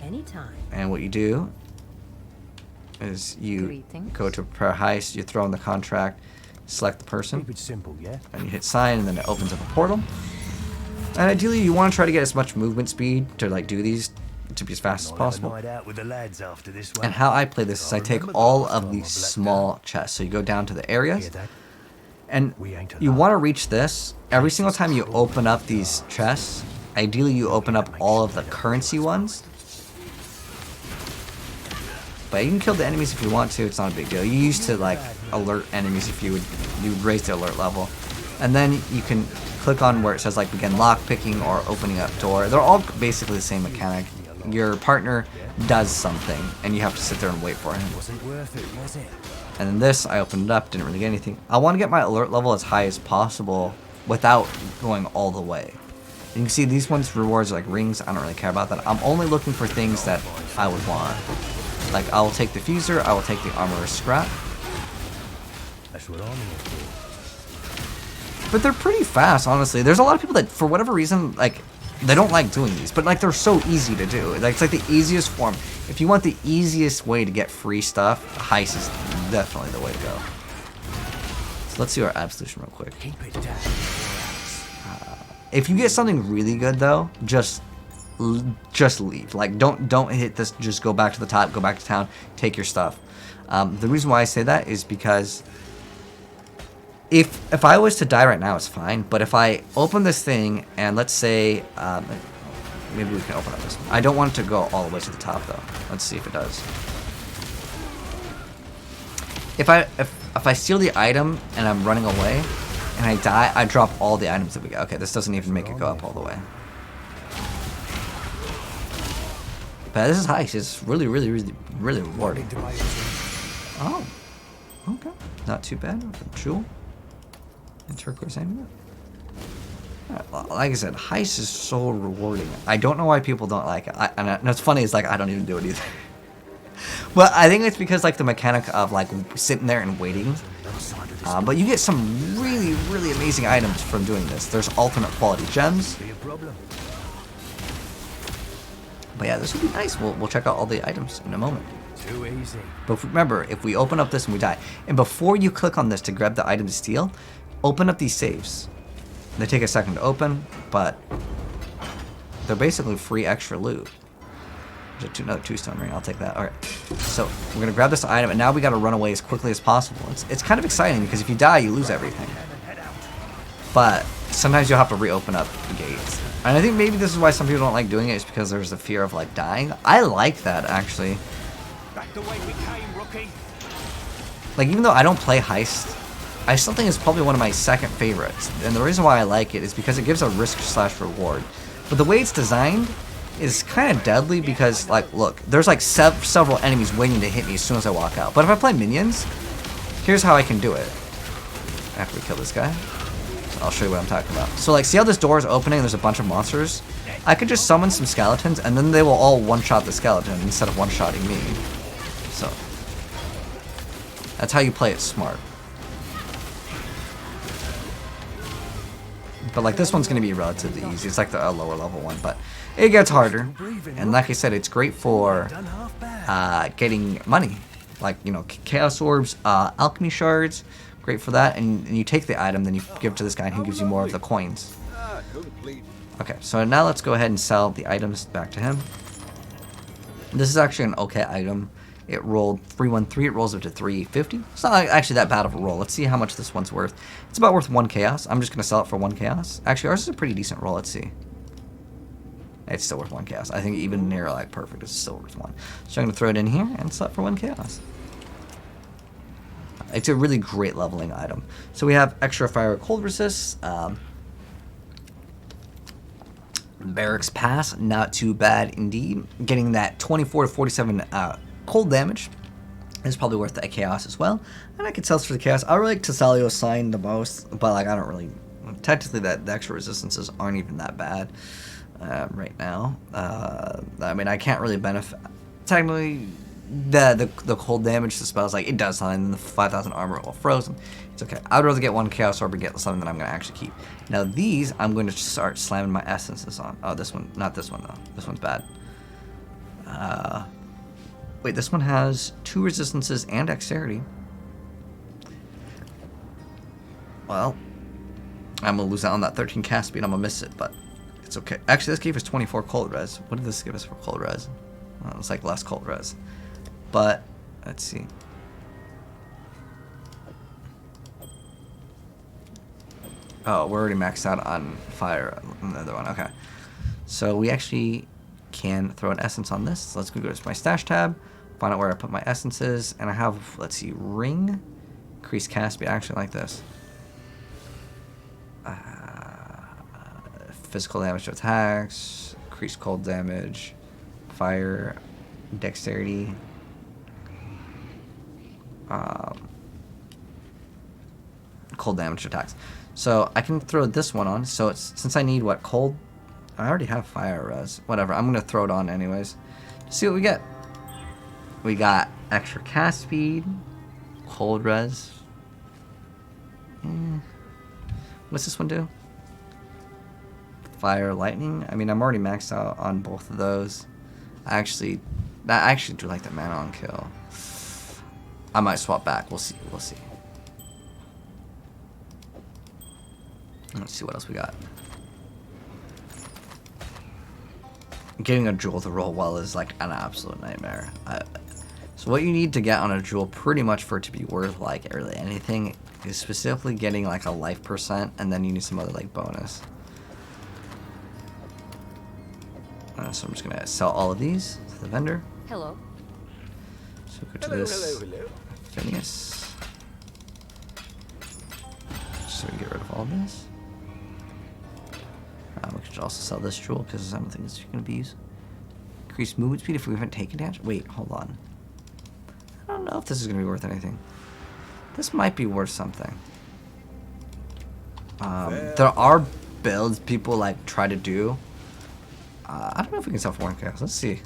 Anytime. And what you do is you go to prepare heist, you throw in the contract, select the person, Keep it simple, yeah? and you hit sign, and then it opens up a portal. And ideally, you want to try to get as much movement speed to like do these to be as fast as possible. Night out with the lads after this one. And how I play this is I take all of these small chests. So you go down to the areas, and you want to reach this. Every single time you open up these chests, ideally you open up all of the currency ones. But you can kill the enemies if you want to, it's not a big deal. You used to like alert enemies if you'd raise the alert level. And then you can click on where it says like begin lockpicking or opening up door. They're all basically the same mechanic. Your partner does something, and you have to sit there and wait for him. Wasn't worth it, was it? And then this, I opened it up, didn't really get anything. I want to get my alert level as high as possible without going all the way. You can see these ones rewards like rings. I don't really care about that. I'm only looking for things that I would want. Like, I will take the fuser, I will take the armorer's scrap. That's what I'm here for. But they're pretty fast, honestly. There's a lot of people that, for whatever reason, like, they don't like doing these, but like they're so easy to do. Like, it's like the easiest form. If you want the easiest way to get free stuff, heist is definitely the way to go. So let's see our absolution real quick. Keep it down. If you get something really good though, just leave. Like, don't hit this. Just go back to the top, go back to town, take your stuff. The reason why I say that is because if I was to die right now, it's fine. But if I open this thing and let's say, maybe we can open up this one. I don't want it to go all the way to the top though. Let's see if it does. If I steal the item and I'm running away and I die, I drop all the items that we get. Okay, this doesn't even make it go up all the way. But this is heist. It's really rewarding. Oh, okay, not too bad. Jewel and turquoise amulet. Like I said, heist is so rewarding. I don't know why people don't like it. And what's funny is like I don't even do it either. But I think it's because like the mechanic of like sitting there and waiting. But you get some really amazing items from doing this. There's alternate quality gems. But yeah, this would be nice. We'll check out all the items in a moment. Too easy. But remember, if we open up this and we die, and before you click on this to grab the item to steal, open up these saves. They take a second to open, but they're basically free extra loot. There's another 2-stone ring. I'll take that. All right. So we're gonna grab this item, and now we gotta run away as quickly as possible. It's kind of exciting because if you die, you lose everything. But sometimes you'll have to reopen up the gates. And I think maybe this is why some people don't like doing it, is because there's the fear of like dying. I like that actually. Back the way we came, rookie. Like, even though I don't play heist, I still think it's probably one of my second favorites. And the reason why I like it is because it gives a risk/reward. But the way it's designed is kind of deadly because, like, look, there's like several enemies waiting to hit me as soon as I walk out. But if I play minions, here's how I can do it. After we kill this guy. I'll show you what I'm talking about. So like, see how this door is opening and there's a bunch of monsters? I could just summon some skeletons and then they will all one-shot the skeleton instead of one-shotting me. So that's how you play it smart. But like this one's going to be relatively easy. It's like a lower level one, but it gets harder. And like I said, it's great for getting money. Like, you know, Chaos Orbs, Alchemy Shards, great for that. And you take the item, then you give it to this guy and he gives you more of the coins. Okay, so now let's go ahead and sell the items back to him. This is actually an okay item. It rolled 313, it rolls up to 350. It's not actually that bad of a roll. Let's see how much this one's worth. It's about worth 1 chaos. I'm just going to sell it for 1 chaos. Actually, ours is a pretty decent roll. Let's see. It's still worth 1 chaos. I think even near like perfect is still worth 1. So I'm going to throw it in here and sell it for 1 chaos. It's a really great leveling item. So we have extra fire cold resist. Barracks Pass, not too bad indeed. Getting that 24 to 47 cold damage is probably worth the chaos as well. And I could sell for the chaos. I really like Tessalio's sign the most, but like I don't really. Technically, the extra resistances aren't even that bad right now. I mean, I can't really benefit. Technically, the cold damage to spells, like it does something. And the 5,000 armor will frozen. It's okay. I'd rather get 1 chaos orb and get something that I'm going to actually keep. Now these, I'm going to start slamming my essences on. Oh, this one, not this one though. This one's bad. Wait, this one has 2 resistances and dexterity. Well, I'm going to lose out on that 13 cast speed. I'm going to miss it, but it's okay. Actually, this gave us 24 cold res. What did this give us for cold res? Well, it's like less cold res. But, let's see. Oh, we're already maxed out on fire on the other one. Okay. So we actually can throw an essence on this. So let's go to my stash tab. Find out where I put my essences, and I have, let's see, ring, increase cast speed. I actually like this. Physical damage to attacks, increase cold damage, fire, dexterity. Cold damage to attacks. So I can throw this one on. So it's since I need what cold. I already have fire res. Whatever. I'm gonna throw it on anyways. See what we get. We got extra cast speed, cold res. What's this one do? Fire, lightning. I mean, I'm already maxed out on both of those. I actually do like the mana on kill. I might swap back. We'll see. We'll see. Let's see what else we got. Getting a jewel to roll well is like an absolute nightmare. So what you need to get on a jewel pretty much for it to be worth like really anything is specifically getting like a life %, and then you need some other like bonus. So I'm just gonna sell all of these to the vendor. Hello. So go to this Phineas. So we can get rid of all this. We could also sell this jewel because I don't think it's going to be used. Increase movement speed if we haven't taken damage. Wait, hold on. I don't know if this is going to be worth anything. This might be worth something. There are builds people like try to do. I don't know if we can sell for 1 chaos. Let's see.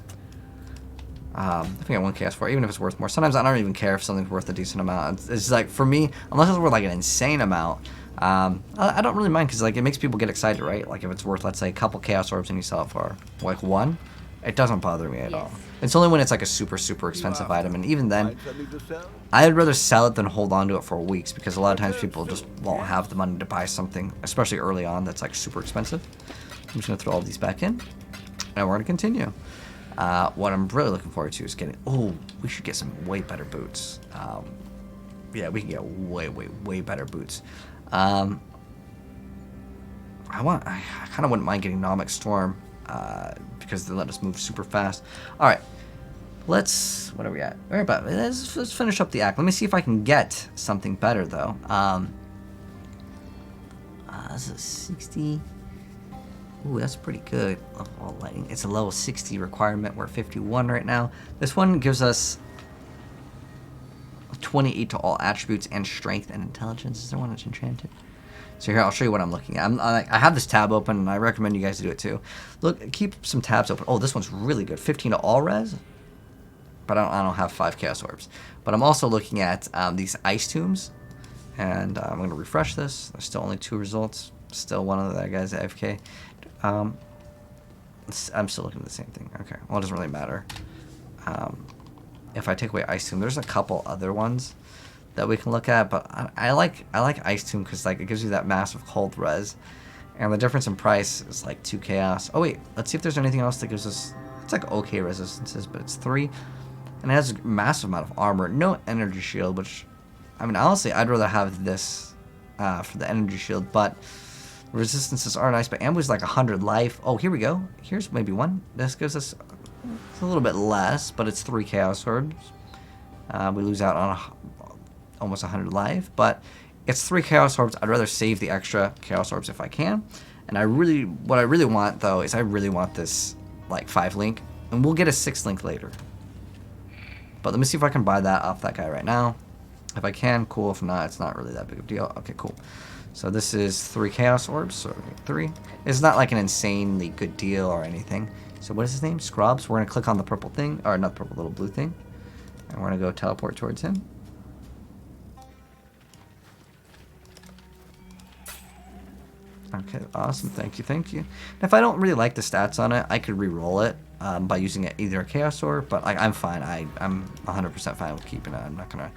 If we get 1 chaos for it, even if it's worth more. Sometimes I don't even care if something's worth a decent amount. It's like for me, unless it's worth like an insane amount. I don't really mind because like it makes people get excited, right? Like if it's worth, let's say, a couple chaos orbs and you sell it for like 1, it doesn't bother me at all. It's only when it's like a super expensive item, and even then, I'd rather sell it than hold on to it for weeks because a lot of times people just won't have the money to buy something, especially early on, that's like super expensive. I'm just gonna throw all these back in, and we're gonna continue. What I'm really looking forward to is getting. Oh, we should get some way better boots. Yeah, we can get way better boots. I kind of wouldn't mind getting Nomic Storm because they let us move super fast. All right, what are we at? We're about. Let's finish up the act. Let me see if I can get something better though. This is 60. Ooh, that's pretty good. Level lighting. It's a level 60 requirement. We're 51 right now. This one gives us 28 to all attributes and strength and intelligence. Is there one that's enchanted? So here, I'll show you what I'm looking at. I have this tab open, and I recommend you guys do it too. Look, keep some tabs open. Oh, this one's really good. 15 to all res. But I don't have 5 Chaos Orbs. But I'm also looking at these Ice Tombs. And I'm going to refresh this. There's still only 2 results. Still one of that guy's AFK. I'm still looking at the same thing. Okay, well, it doesn't really matter. If I take away Ice Tomb, there's a couple other ones that we can look at, but I like Ice Tomb because like it gives you that massive cold res, and the difference in price is like 2 chaos. Oh wait, let's see if there's anything else that gives us. It's like okay resistances, but it's 3, and it has a massive amount of armor. No energy shield, which I mean honestly I'd rather have this for the energy shield, but resistances are nice. But Ambu's like 100 life. Oh, here we go. Here's maybe one. This gives us a little bit less, but it's 3 Chaos Orbs. We lose out on almost 100 life, but it's 3 Chaos Orbs. I'd rather save the extra Chaos Orbs if I can. And what I really want though is I really want this like 5 link, and we'll get a 6 link later. But let me see if I can buy that off that guy right now. If I can, cool. If not, it's not really that big of a deal. Okay, cool. So this is 3 Chaos Orbs. So 3. It's not like an insanely good deal or anything. So what is his name? Scrubs. We're gonna click on the purple thing, or not the purple, little blue thing, and we're gonna go teleport towards him. Okay, awesome. Thank you, thank you. And if I don't really like the stats on it, I could re-roll it by using it either a Chaos Orb, but like I'm fine. I'm 100% fine with keeping it. I'm not gonna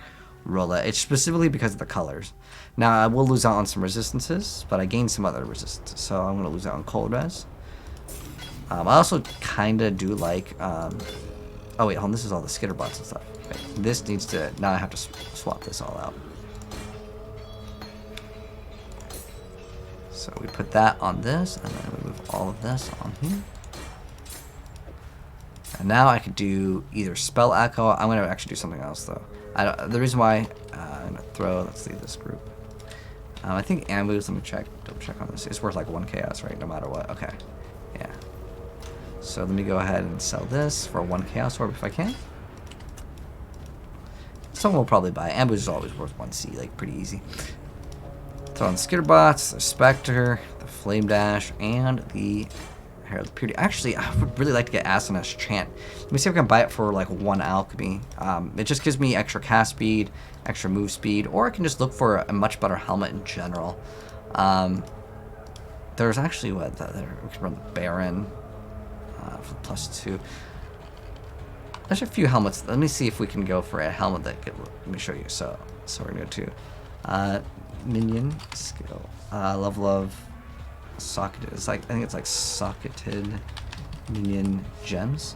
roll it. It's specifically because of the colors. Now I will lose out on some resistances, but I gained some other resistances, so I'm gonna lose out on cold res. I also kinda do like. Oh wait, hold on. This is all the skitter bots and stuff. Okay. This needs to. Now I have to swap this all out. So we put that on this, and then we move all of this on here. And now I could do either Spell Echo. I'm going to actually do something else, though. The reason why I'm going to throw, let's leave this group. I think Ambu's, let me double check on this. It's worth like 1 chaos, right? No matter what. Okay. Yeah. So let me go ahead and sell this for 1 Chaos Orb if I can. Someone will probably buy it. Ambu's is always worth 1 C, like pretty easy. Throw on the Skitterbots, the Spectre, the Flame Dash, and the Herald of Purity. Actually, I would really like to get Asanesh Chant. Let me see if I can buy it for like 1 alchemy. It just gives me extra cast speed, extra move speed, or I can just look for a much better helmet in general. There's actually we can run the Baron for +2. There's a few helmets. Let me see if we can go for a helmet that could, let me show you. So we're gonna go to minion skill, level of socketed. It's like, I think it's like socketed minion gems.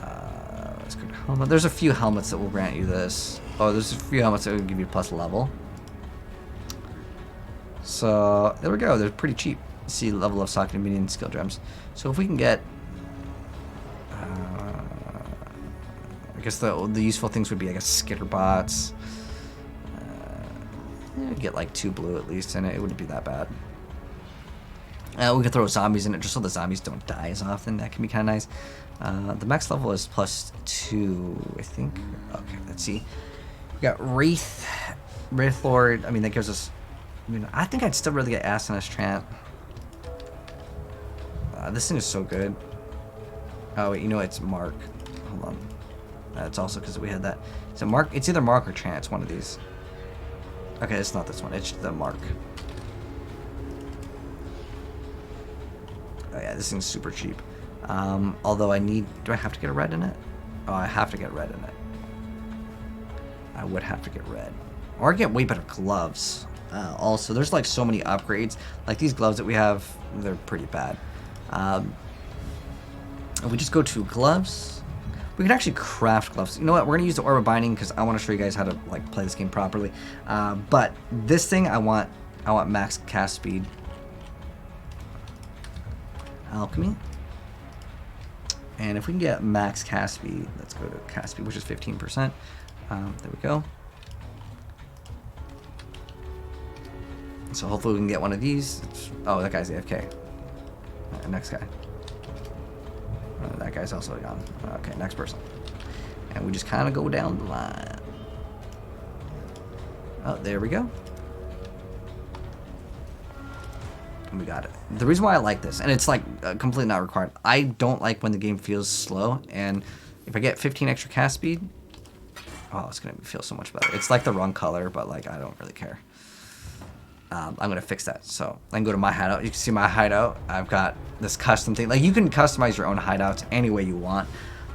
Let's go to helmet. There's a few helmets that will grant you this. Oh, there's a few helmets that will give you plus level. So there we go. They're pretty cheap. See, level of socketed minion skill gems. So if we can get, I guess the useful things would be, I guess, skitter bots. Get like 2 blue at least in it. It wouldn't be that bad. We can throw zombies in it just so the zombies don't die as often. That can be kind of nice. The max level is +2, I think. Okay, let's see. We got Wraith Lord. I mean, that gives us. I mean, I think I'd still rather get Asanesh Chant. This thing is so good. Oh wait, you know it's Mark. Hold on. It's also because we had that. So Mark. It's either Mark or Chant. It's one of these. Okay, it's not this one. It's the Mark. Oh yeah, this thing's super cheap. Although do I have to get a red in it? Oh, I have to get red in it. I would have to get red. Or get way better gloves. Also, there's like so many upgrades. Like these gloves that we have, they're pretty bad. If we just go to gloves, we can actually craft gloves. You know what? We're gonna use the Orb of Binding because I want to show you guys how to like play this game properly. But this thing, I want max cast speed. Alchemy. And if we can get max cast speed, let's go to cast speed, which is 15%. There we go. So hopefully we can get one of these. Oh, that guy's AFK. Next guy. That guy's also gone. Okay, next person. And we just kind of go down the line. Oh, there we go. We got it. The reason why I like this, and it's like completely not required, I don't like when the game feels slow, and if I get 15 extra cast speed, oh, it's gonna feel so much better. It's like the wrong color, but like I don't really care. I'm gonna fix that. So I can go to my hideout. You can see my hideout. I've got this custom thing. Like you can customize your own hideouts any way you want,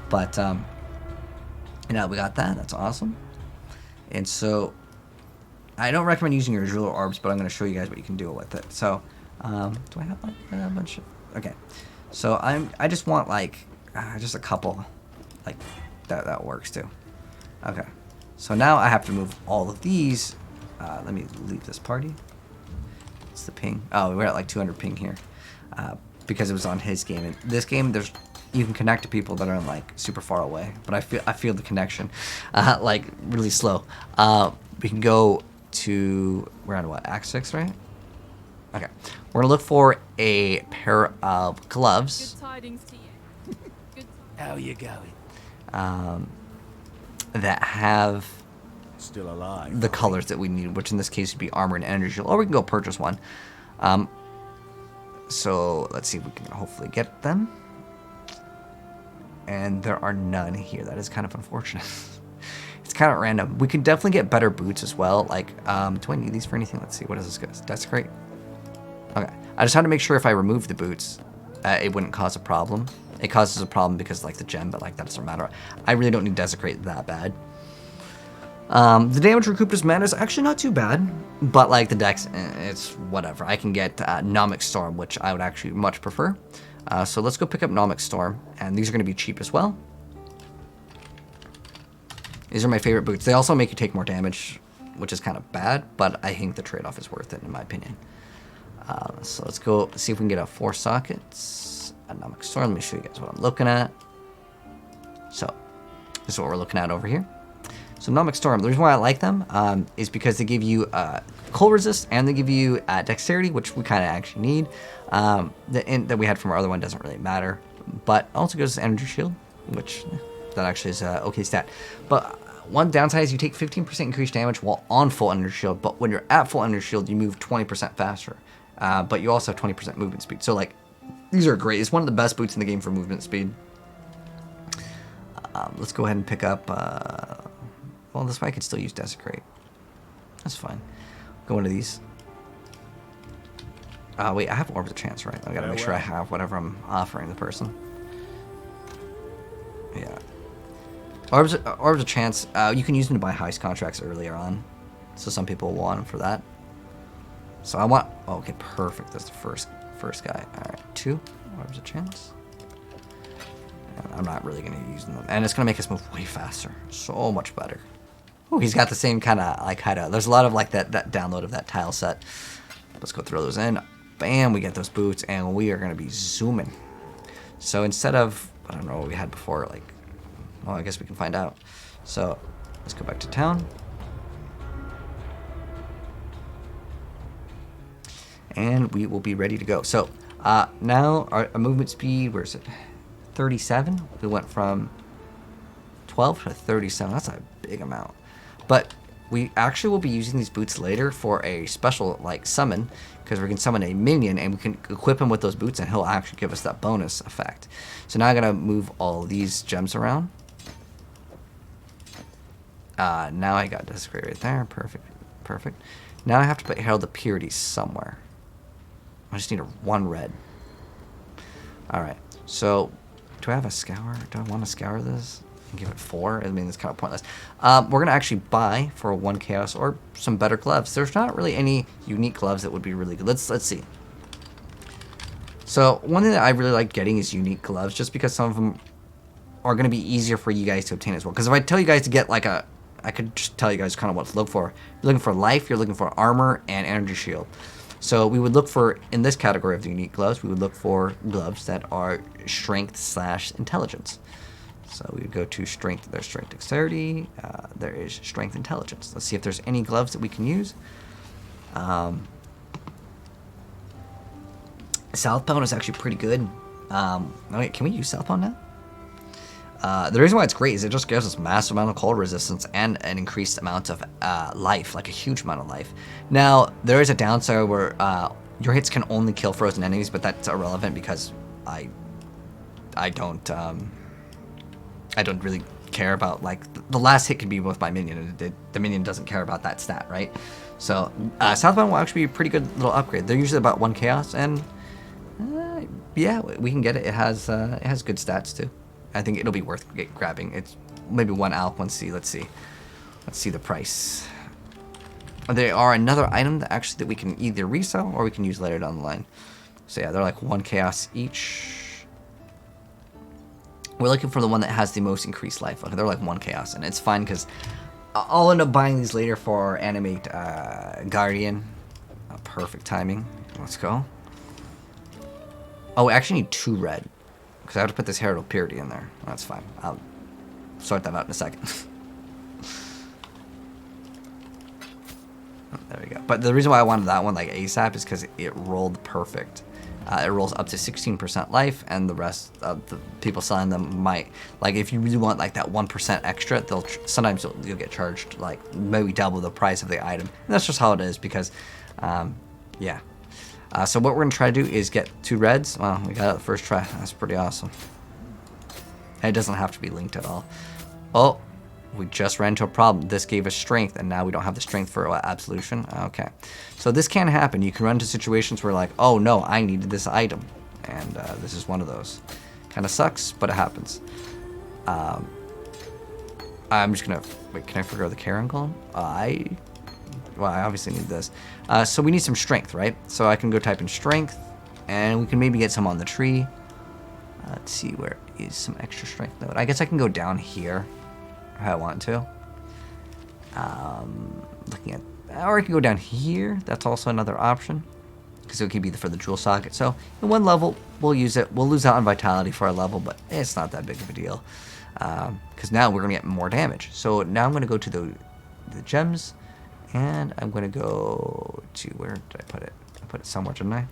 but you know, we got that. That's awesome. And so I don't recommend using your jewel orbs, but I'm gonna show you guys what you can do with it. So do I have like a bunch of? Okay, so I just want like just a couple, like that works too. Okay, so now I have to move all of these. Let me leave this party. It's the ping. Oh, we're at like 200 ping here because it was on his game. In this game, you can connect to people that are like super far away, but I feel the connection like really slow. We can go to, we're on what, Act 6, right? Okay, we're gonna look for a pair of gloves. Good tidings to you. Good. How you going? That have Still alive. the colors that we need, which in this case would be armor and energy shield, or we can go purchase one. So let's see if we can hopefully get them. And there are none here. That is kind of unfortunate. It's kind of random. We could definitely get better boots as well. Like, do I need these for anything? Let's see. What is this, guys? That's great. Okay. I just had to make sure if I remove the boots, it wouldn't cause a problem. It causes a problem because like the gem, but like that doesn't matter. I really don't need Desecrate that bad. The damage recouped as mana is actually not too bad, but like the dex, it's whatever. I can get Nomic Storm, which I would actually much prefer. So let's go pick up Nomic Storm, and these are going to be cheap as well. These are my favorite boots. They also make you take more damage, which is kind of bad, but I think the trade-off is worth it in my opinion. So let's go see if we can get a 4 sockets. A Nomic Storm. Let me show you guys what I'm looking at. So this is what we're looking at over here. So Nomic Storm, the reason why I like them is because they give you cold resist and they give you dexterity, which we kind of actually need. That we had from our other one doesn't really matter, but also goes to energy shield, which that actually is a okay stat. But one downside is you take 15% increased damage while on full energy shield, but when you're at full energy shield, you move 20% faster. But you also have 20% movement speed. So like, these are great. It's one of the best boots in the game for movement speed. Let's go ahead and pick up. Well, this way I could still use Desecrate. That's fine. Go into these. Wait, I have Orbs of Chance, right? I gotta make sure I have whatever I'm offering the person. Yeah. Orbs of Chance, you can use them to buy heist contracts earlier on. So some people will want them for that. So I want, oh, okay, perfect. That's the first guy. All right, 2 Orbs of Chance. And I'm not really gonna use them. And it's gonna make us move way faster. So much better. Oh, he's got the same kind of like hideout. There's a lot of like that download of that tile set. Let's go throw those in. Bam, we get those boots, and we are gonna be zooming. So instead of, I don't know what we had before, like, well, I guess we can find out. So let's go back to town. And we will be ready to go. So now our movement speed, where is it? 37. We went from 12 to 37. That's a big amount. But we actually will be using these boots later for a special like summon, because we can summon a minion and we can equip him with those boots and he'll actually give us that bonus effect. So now I'm gonna move all these gems around. Now I got Desecrate right there. Perfect. Now I have to put Herald of Purity somewhere. I just need 1 red. All right. So do I have a scour? Do I want to scour this and give it 4? I mean, it's kind of pointless. We're going to actually buy for 1 chaos or some better gloves. There's not really any unique gloves that would be really good. Let's see. So one thing that I really like getting is unique gloves, just because some of them are going to be easier for you guys to obtain as well. Because if I tell you guys to get like I could just tell you guys kind of what to look for. You're looking for life, you're looking for armor, and energy shield. So we would look for, in this category of the unique gloves, we would look for gloves that are strength/intelligence. So we would go to strength, there's strength dexterity, there is strength intelligence. Let's see if there's any gloves that we can use. Southbound is actually pretty good. Wait, can we use Southbound now? The reason why it's great is it just gives us massive amount of cold resistance and an increased amount of life, like a huge amount of life. Now, there is a downside where Your hits can only kill frozen enemies, but that's irrelevant because I don't really care about, like, the last hit can be with my minion, and the minion doesn't care about that stat, right? So Southbound will actually be a pretty good little upgrade. They're usually about 1 chaos, and yeah, we can get it. It has good stats too. I think it'll be worth grabbing. It's maybe 1 alch, 1 C. Let's see the price. They are another item that we can either resell or we can use later down the line. So yeah, they're like 1 chaos each. We're looking for the one that has the most increased life. Okay, they're like 1 chaos, and it's fine because I'll end up buying these later for Animate Guardian. Perfect timing. Let's go. Oh, we actually need 2 red because I have to put this Herald of Purity in there. That's fine. I'll sort that out in a second. There we go. But the reason why I wanted that one like ASAP is because it rolled perfect. It rolls up to 16% life, and the rest of the people selling them might, like, if you really want like that 1% extra, sometimes you'll get charged like maybe double the price of the item. And that's just how it is because, yeah. So what we're gonna try to do is get 2 reds. Well, we got it the first try. That's pretty awesome. And it doesn't have to be linked at all. Oh. We just ran into a problem. This gave us strength, and now we don't have the strength for absolution. Okay. So this can happen. You can run into situations where like, oh no, I needed this item. And this is one of those. Kind of sucks, but it happens. I'm just going to... Wait, can I figure out the Karen golem? Well, I obviously need this. So we need some strength, right? So I can go type in strength, and we can maybe get some on the tree. Let's see, where is some extra strength node? I guess I can go down here. If I want to. Looking at, or I can go down here. That's also another option because it could be for the jewel socket. So in 1 level, we'll use it. We'll lose out on vitality for a level, but it's not that big of a deal because now we're gonna get more damage. So now I'm gonna go to the gems, and I'm gonna go to, where did I put it? I put it somewhere, didn't I?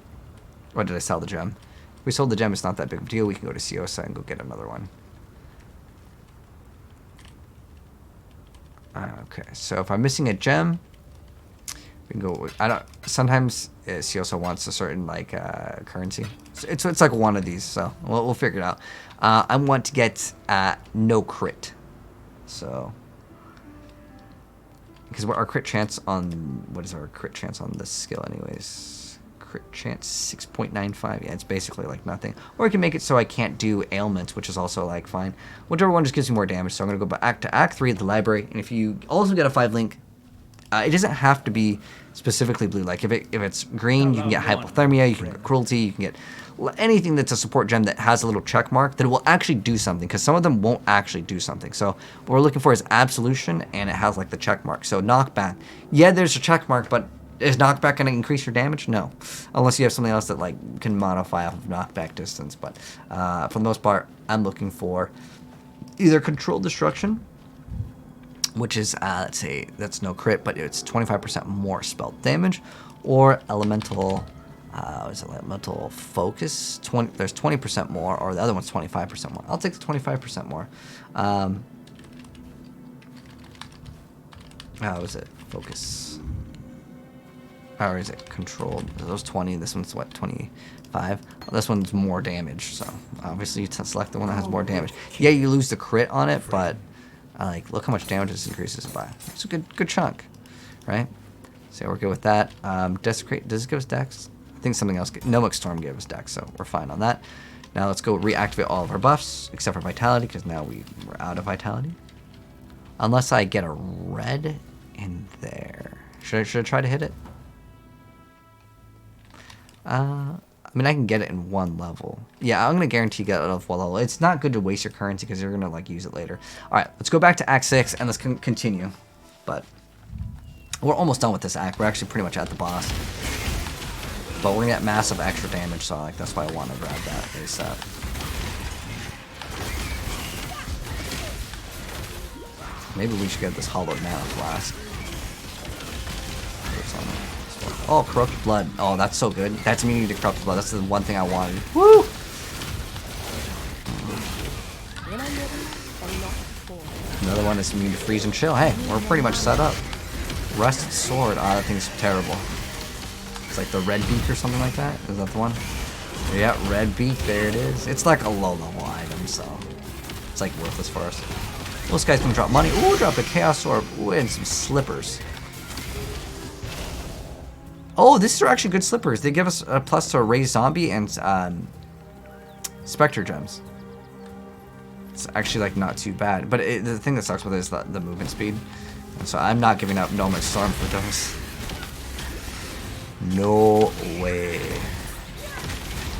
Or did I sell the gem? If we sold the gem, it's not that big of a deal. We can go to Ciosa and go get another one. Okay, so if I'm missing a gem, we can go. Sometimes she also wants a certain like currency. It's like one of these, so we'll figure it out. I want to get no crit, so because our crit chance on what is our crit chance on this skill anyways? Crit chance 6.95. Yeah, it's basically like nothing. Or I can make it so I can't do ailments, which is also like fine. Whichever one just gives me more damage. So I'm gonna go back to Act 3 at the library, and if you also get a 5 link, it doesn't have to be specifically blue. Like if it's green, you can get hypothermia, you can get cruelty, you can get anything that's a support gem that has a little check mark that will actually do something. Because some of them won't actually do something. So what we're looking for is absolution, and it has like the check mark. So knockback. Yeah, there's a check mark, but is knockback going to increase your damage? No. Unless you have something else that like can modify off of knockback distance. But for the most part, I'm looking for either controlled destruction, which is, let's say, that's no crit, but it's 25% more spell damage, or elemental, elemental focus? There's 20% more, or the other one's 25% more. I'll take the 25% more. How is it? Focus. Or is it controlled? Those 20. This one's what, 25? Well, this one's more damage. So obviously you select the one that has more damage. Yeah, you lose the crit on it, but like look how much damage this increases by. It's a good chunk, right? So we're good with that. Desecrate. Does it give us dex? I think something else. Gnomic Storm gave us dex, so we're fine on that. Now let's go reactivate all of our buffs except for vitality, because now we're out of vitality. Unless I get a red in there. Should I try to hit it? I mean, I can get it in 1 level. Yeah, I'm going to guarantee get it off 1 level. It's not good to waste your currency because you're going to, like, use it later. All right, let's go back to Act 6 and let's continue. But we're almost done with this act. We're actually pretty much at the boss. But we're going to get massive extra damage, so, like, that's why I want to grab that ASAP. Maybe we should get this hollowed mana flask. Oh, Corrupted Blood. Oh, that's so good. That's immunity to Corrupted Blood. That's the one thing I wanted. Woo! Another one is immune to Freeze and Chill. Hey, we're pretty much set up. Rusted Sword. Ah, that thing's terrible. It's like the red beak or something like that. Is that the one? Yeah, red beak. There it is. It's like a low level item, so it's like worthless for us. This guy's gonna drop money. Ooh, drop a chaos orb. Ooh, and some slippers. Oh, these are actually good slippers. They give us a plus to raise zombie and specter gems. It's actually like not too bad, but the thing that sucks with it is the movement speed. And so I'm not giving up Nomad Storm for those. No way.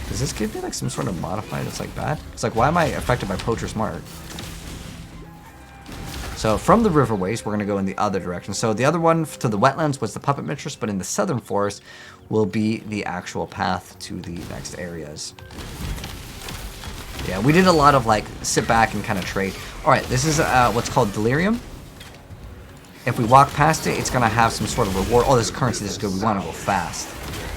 Does this give me like some sort of modifier that's like bad? It's like, why am I affected by Poacher's Mark? So from the riverways, we're going to go in the other direction. So the other one to the wetlands was the Puppet Mistress, but in the southern forest will be the actual path to the next areas. Yeah, we did a lot of like sit back and kind of trade. All right, this is what's called Delirium. If we walk past it, it's going to have some sort of reward. Oh, this currency, this is good. We want to go fast.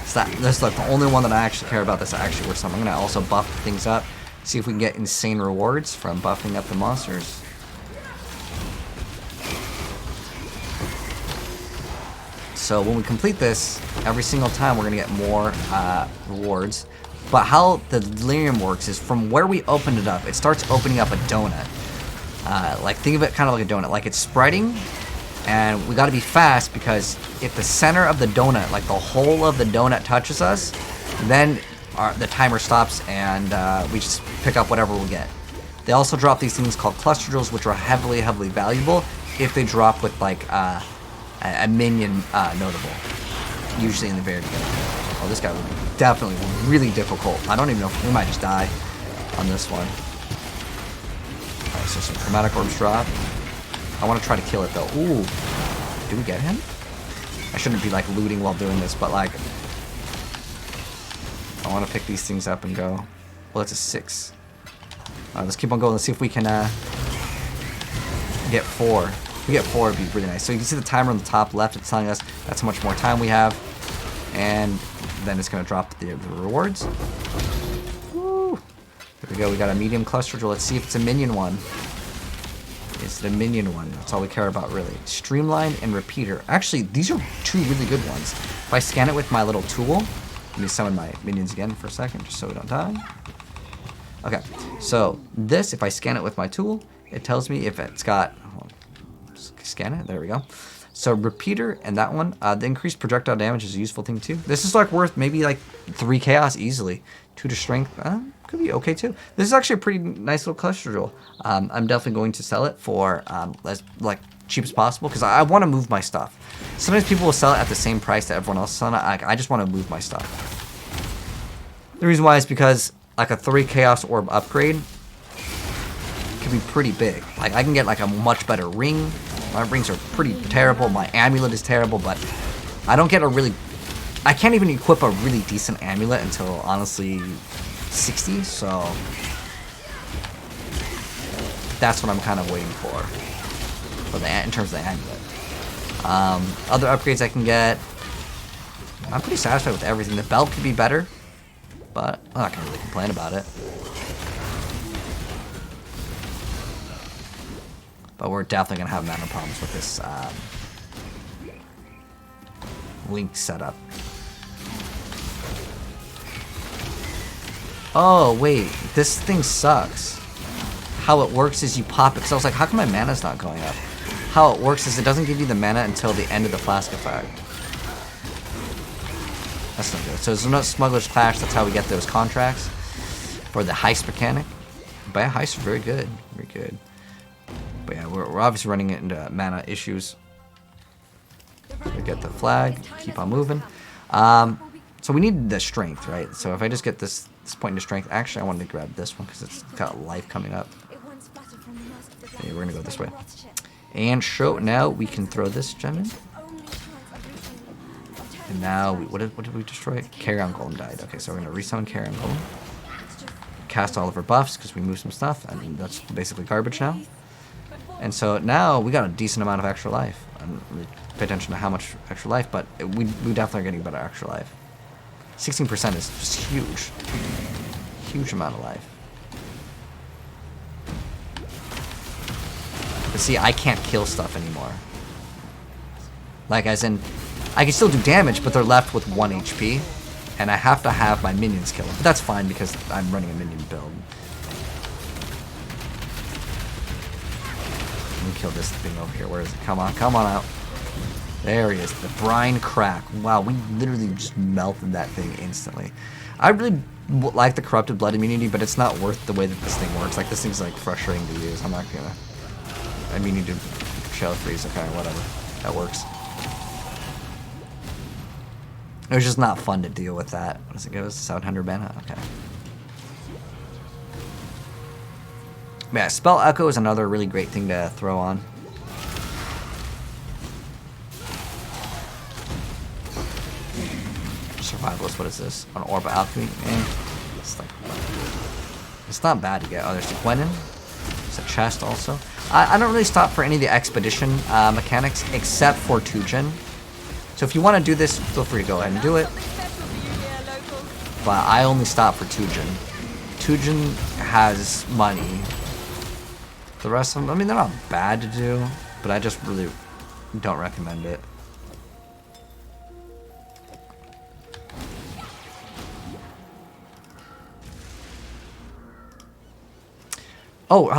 So this is like the only one that I actually care about that's actually worth something. I'm going to also buff things up. See if we can get insane rewards from buffing up the monsters. So when we complete this, every single time we're going to get more rewards. But how the Delirium works is from where we opened it up, it starts opening up a donut. Like think of it kind of like a donut. Like it's spreading, and we got to be fast because if the center of the donut, like the whole of the donut touches us, then the timer stops and we just pick up whatever we get. They also drop these things called cluster drills, which are heavily valuable if they drop with like a minion notable, usually in the very beginning. Oh, this guy would be definitely really difficult. I don't even know if we might just die on this one. Alright, so some chromatic orbs drop. I want to try to kill it though. Ooh, do we get him? I shouldn't be like looting while doing this, but like I want to pick these things up and go. Well, that's a 6. Alright, let's keep on going. Let's see if we can get 4. If we get 4, it'd be really nice. So you can see the timer on the top left. It's telling us that's how much more time we have. And then it's going to drop the rewards. Woo! There we go. We got a medium cluster drill. Let's see if it's a minion one. It's the minion one. That's all we care about, really. Streamline and repeater. Actually, these are 2 really good ones. If I scan it with my little tool, let me summon my minions again for a second, just so we don't die. Okay, so this, if I scan it with my tool, it tells me if it's got... Scan it. There we go. So repeater and that one, the increased projectile damage is a useful thing too. This is like worth maybe like 3 chaos easily. 2 to strength, could be okay too. This is actually a pretty nice little cluster drill. I'm definitely going to sell it for as like cheap as possible because I want to move my stuff. Sometimes people will sell it at the same price that everyone else is selling it. I just want to move my stuff. The reason why is because like a 3 chaos orb upgrade can be pretty big. Like I can get like a much better ring. My rings are pretty terrible. My amulet is terrible, but I don't get a really... I can't even equip a really decent amulet until, honestly, 60, so... That's what I'm kind of waiting for in terms of the amulet. Other upgrades I can get... I'm pretty satisfied with everything. The belt could be better, but I'm not going to really complain about it. But we're definitely going to have mana problems with this link setup. Oh, wait. This thing sucks. How it works is you pop it. Because I was like, how come my mana's not going up? How it works is it doesn't give you the mana until the end of the flask effect. That's not good. So there's no Smuggler's Clash. That's how we get those contracts for the heist mechanic. But yeah, heists are very good. Very good. But yeah, we're obviously running into mana issues. We get the flag, keep on moving. So we need the strength, right? So if I just get this point into strength, actually I wanted to grab this one because it's got life coming up. Okay, we're gonna go this way. And now we can throw this gem in. And now, what did we destroy? Carrion Golem died. Okay, so we're gonna resummon Carrion Golem. Cast all of our buffs because we moved some stuff, and that's basically garbage now. And so now we got a decent amount of extra life. I don't really pay attention to how much extra life, but we definitely are getting better extra life. 16% is just huge. Huge amount of life. But see, I can't kill stuff anymore. Like, as in, I can still do damage, but they're left with 1 HP. And I have to have my minions kill them. But that's fine because I'm running a minion build. Let me kill this thing over here. Where is it? Come on out. There he is. The brine crack. Wow, we literally just melted that thing instantly. I really like the corrupted blood immunity, but it's not worth the way that this thing works. Like, this thing's like frustrating to use. I'm not gonna. I mean, you do shell freeze. Okay, whatever. That works. It was just not fun to deal with that. What does it go? 700 mana? Okay. Yeah, Spell Echo is another really great thing to throw on. Survivalist, what is this? An Orb of Alchemy? It's like, it's not bad to get. Oh, there's a Gwenin. There's a chest also. I don't really stop for any of the expedition mechanics except for Tujin. So if you want to do this, feel free to go ahead and do it. But I only stop for Tujin. Tujin has money. The rest of them, I mean, they're not bad to do, but I just really don't recommend it. Oh,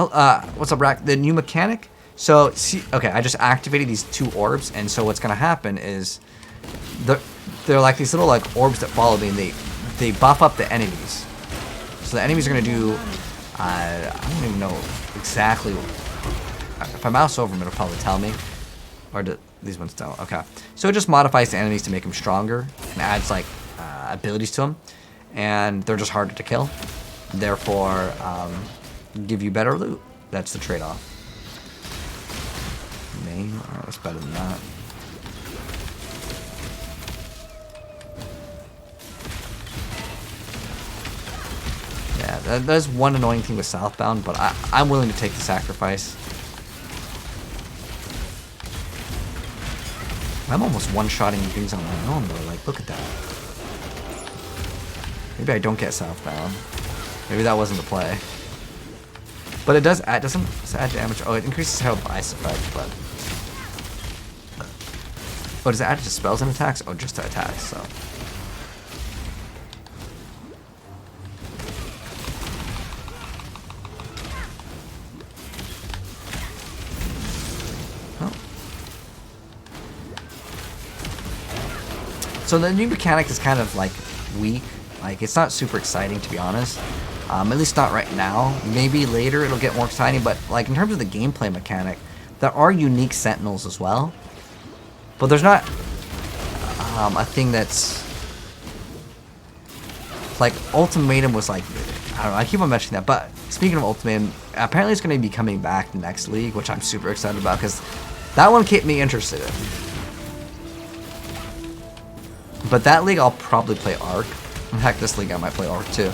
what's up, Rack? The new mechanic? So, see, okay, I just activated these 2 orbs, and so what's gonna happen is they're like these little like orbs that follow me, and they buff up the enemies. So the enemies are gonna do, I don't even know exactly. If I mouse over them, it'll probably tell me. Or do these ones don't? Okay. So it just modifies the enemies to make them stronger and adds like abilities to them, and they're just harder to kill. Therefore, give you better loot. That's the trade-off. Name? Oh, that's better than that. Yeah, that's one annoying thing with Southbound, but I'm willing to take the sacrifice. I'm almost one-shotting things on my own, though. Like, look at that. Maybe I don't get Southbound. Maybe that wasn't the play. But it does add, doesn't add damage. Oh, it increases health ice effect, but... Oh, does it add to spells and attacks? Oh, just to attacks, so... Oh. So the new mechanic is kind of, like, weak. Like, it's not super exciting, to be honest. At least not right now. Maybe later it'll get more exciting, but like in terms of the gameplay mechanic, there are unique sentinels as well. But there's not a thing that's like Ultimatum was like, I don't know, I keep on mentioning that, but speaking of Ultimatum, apparently it's going to be coming back next league, which I'm super excited about because that one kept me interested in. But that league I'll probably play Arc. In fact, this league I might play Arc too.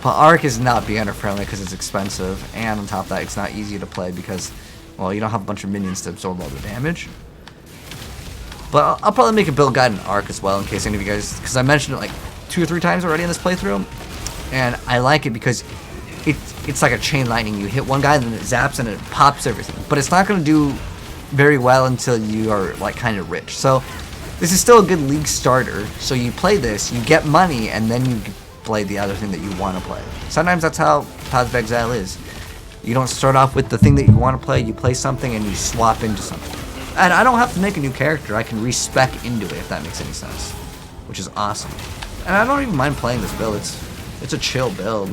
But Arc is not beginner friendly because it's expensive, and on top of that, it's not easy to play because, well, you don't have a bunch of minions to absorb all the damage. But I'll probably make a build guide in Arc as well in case any of you guys, because I mentioned it like 2 or 3 times already in this playthrough, and I like it because it's like a chain lightning. You hit one guy, and then it zaps and it pops everything. But it's not going to do very well until you are like kind of rich. So this is still a good league starter. So you play this, you get money, and then you play the other thing that you want to play. Sometimes that's how Path of Exile is. You don't start off with the thing that you want to play, you play something and you swap into something. And I don't have to make a new character, I can respec into it if that makes any sense. Which is awesome. And I don't even mind playing this build, it's a chill build.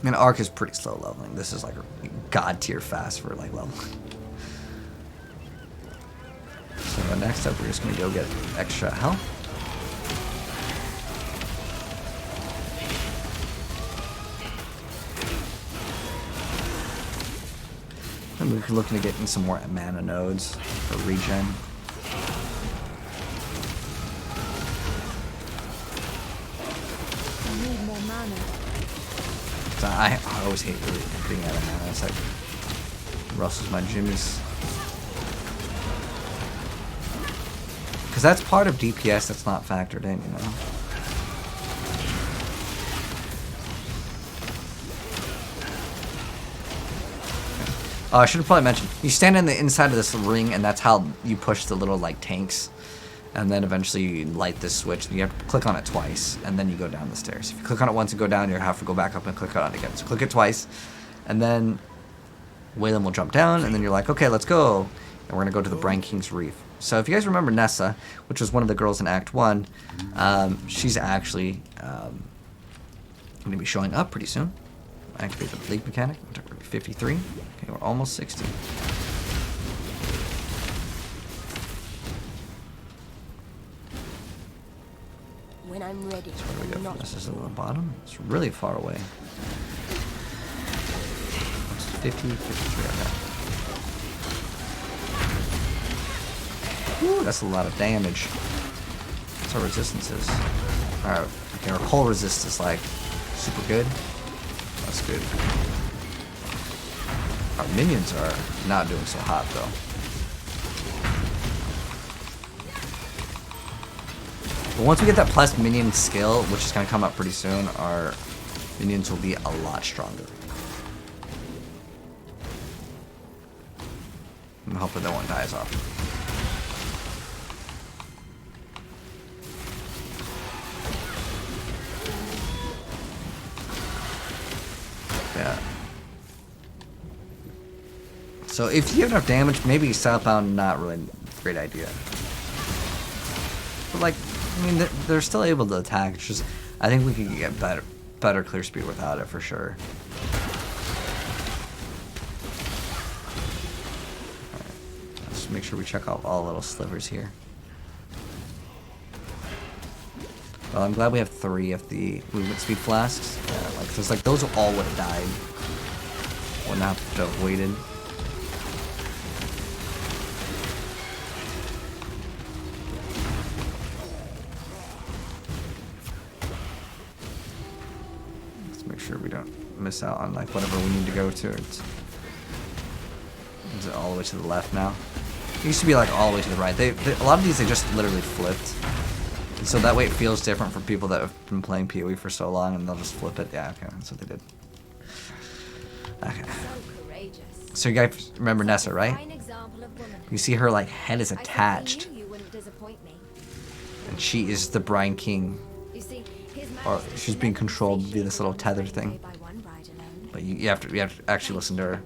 And Arc is pretty slow leveling. This is like a god tier fast for like leveling. So next up, we're just going to go get extra health. And we're looking to get in some more mana nodes for regen. I need more mana. So I always hate really being out of mana. It's like rustles my jimmies. Because that's part of DPS that's not factored in, you know? Oh, I should have probably mentioned. You stand in the inside of this ring, and that's how you push the little like tanks. And then eventually you light this switch. And you have to click on it twice, and then you go down the stairs. If you click on it once and go down, you have to go back up and click on it again. So click it twice, and then Waylon will jump down, and then you're like, okay, let's go. And we're gonna go to the Brine King's Reef. So if you guys remember Nessa, which was one of the girls in Act 1, she's actually gonna be showing up pretty soon. Activate the bleak mechanic. 53. Okay, we're almost 60. When I'm ready. So where do we go from this? Is it at the bottom? It's really far away. It's 50, 53. Okay. Ooh, that's a lot of damage. What's our resistance is? Alright, okay, our coal resist is like super good. That's good. Our minions are not doing so hot though. But once we get that plus minion skill, which is going to come up pretty soon, our minions will be a lot stronger. And hopefully they won't die as often. Yeah. So if you have enough damage, maybe southbound, not really a great idea. But like, I mean, they're still able to attack. It's just, I think we could get better clear speed without it for sure. Alright, let's make sure we check out all the little slivers here. Well, I'm glad we have 3 of the movement speed flasks. Yeah, like, cause like those all would have died. Would not have waited. Sure we don't miss out on like whatever we need to go to. Is it all the way to the left now? It used to be like all the way to the right. A lot of these they just literally flipped. And so that way it feels different for people that have been playing PoE for so long, and they'll just flip it. Yeah, okay, that's what they did. Okay. So you guys remember Nessa, right? You see her like head is attached, and she is the Brine King. Or she's being controlled via this little tether thing. But you have to actually listen to her.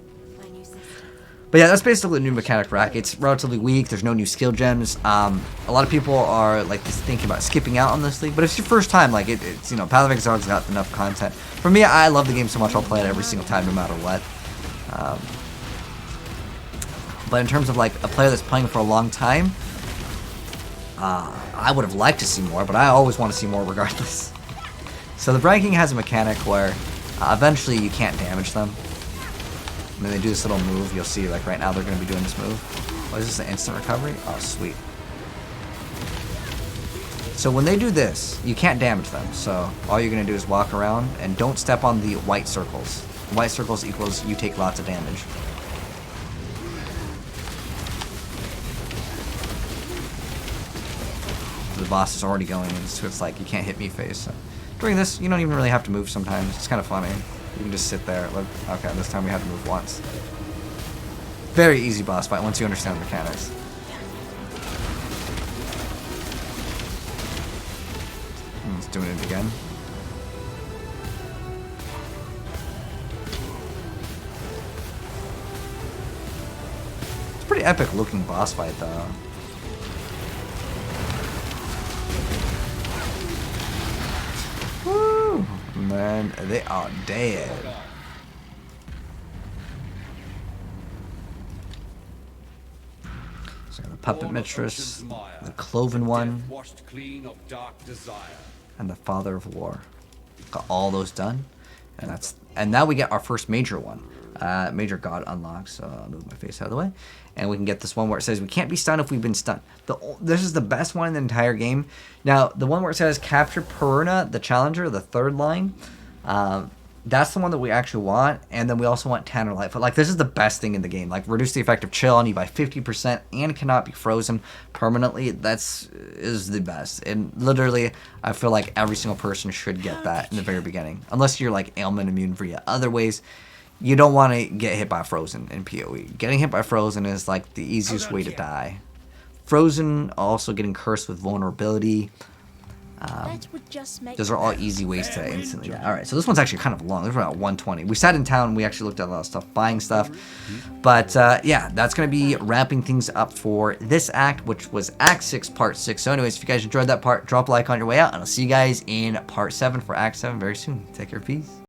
But yeah, that's basically the new mechanic rack. It's relatively weak. There's no new skill gems. A lot of people are like just thinking about skipping out on this league. But if it's your first time, like it's you know, Path of Exile's got enough content. For me, I love the game so much I'll play it every single time, no matter what. But in terms of like a player that's playing for a long time, I would have liked to see more, but I always want to see more regardless. So the Brine King has a mechanic where eventually you can't damage them. And then they do this little move. You'll see, like right now, they're going to be doing this move. Oh, is this an instant recovery? Oh, sweet. So when they do this, you can't damage them. So all you're going to do is walk around and don't step on the white circles. The white circles equals you take lots of damage. The boss is already going in, so it's like you can't hit me phase. So during this, you don't even really have to move sometimes. It's kind of funny. You can just sit there. Look, okay, this time we had to move once. Very easy boss fight once you understand the mechanics. It's doing it again. It's a pretty epic looking boss fight though. Woo! Man, they are dead. So the Puppet Mistress, the Cloven one, and the Father of War. Got all those done, and now we get our first major one. Major God unlocked, so I'll move my face out of the way. And we can get this one where it says we can't be stunned if we've been stunned. This is the best one in the entire game. Now, the one where it says capture Peruna, the challenger, the third line, that's the one that we actually want. And then we also want Tanner Light. But like, this is the best thing in the game. Like, reduce the effect of chill on you by 50% and cannot be frozen permanently. Is the best. And literally, I feel like every single person should get that in the very beginning. Unless you're like ailment immune via other ways. you don't want to get hit by Frozen in PoE. Getting hit by Frozen is like the easiest way to die. Frozen, also getting cursed with vulnerability. That would just make Those are all easy ways to instantly die. Alright, so this one's actually kind of long. There's about 120. We sat in town, we actually looked at a lot of stuff, buying stuff. But yeah, that's going to be wrapping things up for this act, which was Act 6, Part 6. So anyways, if you guys enjoyed that part, drop a like on your way out, and I'll see you guys in Part 7 for Act 7 very soon. Take care, peace.